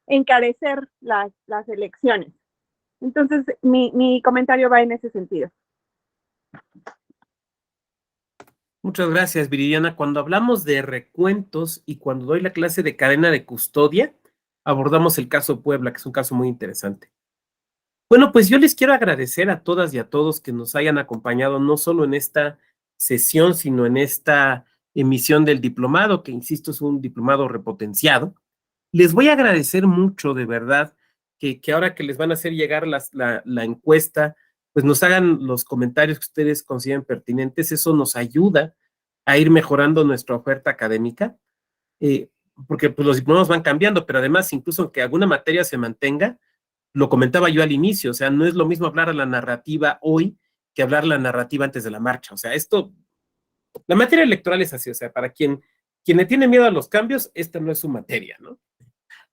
encarecer las elecciones. Entonces, mi comentario va en ese sentido. Muchas gracias, Viridiana. Cuando hablamos de recuentos y cuando doy la clase de cadena de custodia, abordamos el caso Puebla, que es un caso muy interesante. Bueno, pues yo les quiero agradecer a todas y a todos que nos hayan acompañado, no solo en esta sesión, sino en esta emisión del diplomado, que insisto, es un diplomado repotenciado. Les voy a agradecer mucho, de verdad, que ahora que les van a hacer llegar la encuesta, pues nos hagan los comentarios que ustedes consideren pertinentes. Eso nos ayuda a ir mejorando nuestra oferta académica, porque pues, los diplomados van cambiando, pero además, incluso que alguna materia se mantenga, lo comentaba yo al inicio, o sea, no es lo mismo hablar a la narrativa hoy que hablar la narrativa antes de la marcha. O sea, la materia electoral es así, o sea, para quien le tiene miedo a los cambios, esta no es su materia, ¿no?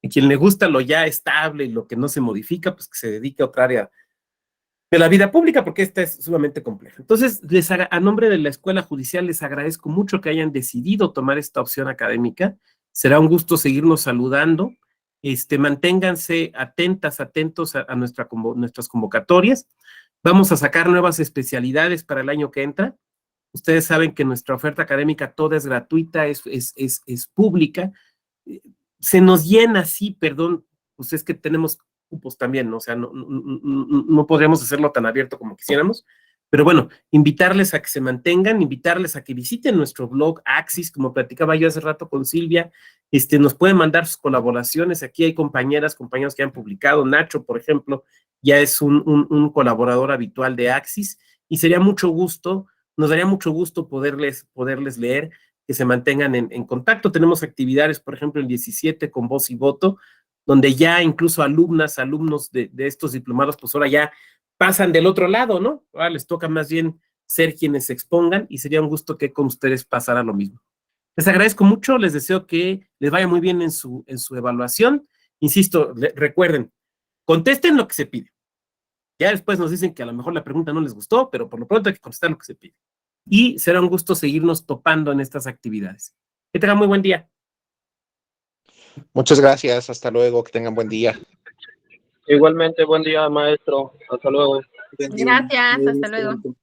Y quien le gusta lo ya estable y lo que no se modifica, pues que se dedique a otra área de la vida pública, porque esta es sumamente compleja. Entonces, a nombre de la Escuela Judicial, les agradezco mucho que hayan decidido tomar esta opción académica. Será un gusto seguirnos saludando. Manténganse atentos a nuestras convocatorias. Vamos a sacar nuevas especialidades para el año que entra. Ustedes saben que nuestra oferta académica toda es gratuita, es pública. Se nos llena, sí, perdón, pues es que tenemos cupos también, ¿no? O sea, no podríamos hacerlo tan abierto como quisiéramos, Pero bueno, invitarles a que se mantengan, invitarles a que visiten nuestro blog Axis, como platicaba yo hace rato con Silvia, nos pueden mandar sus colaboraciones, aquí hay compañeros que han publicado, Nacho, por ejemplo, ya es un colaborador habitual de Axis, y sería mucho gusto, nos daría mucho gusto poderles leer, que se mantengan en contacto. Tenemos actividades, por ejemplo, el 17 con Voz y Voto, donde ya incluso alumnos de estos diplomados, pues ahora ya pasan del otro lado, ¿no? Ahora les toca más bien ser quienes se expongan y sería un gusto que con ustedes pasara lo mismo. Les agradezco mucho, les deseo que les vaya muy bien en su evaluación. Insisto, recuerden, contesten lo que se pide. Ya después nos dicen que a lo mejor la pregunta no les gustó, pero por lo pronto hay que contestar lo que se pide. Y será un gusto seguirnos topando en estas actividades. Que tengan muy buen día. Muchas gracias, hasta luego, que tengan buen día. Igualmente, buen día, maestro. Hasta luego. Gracias, hasta luego.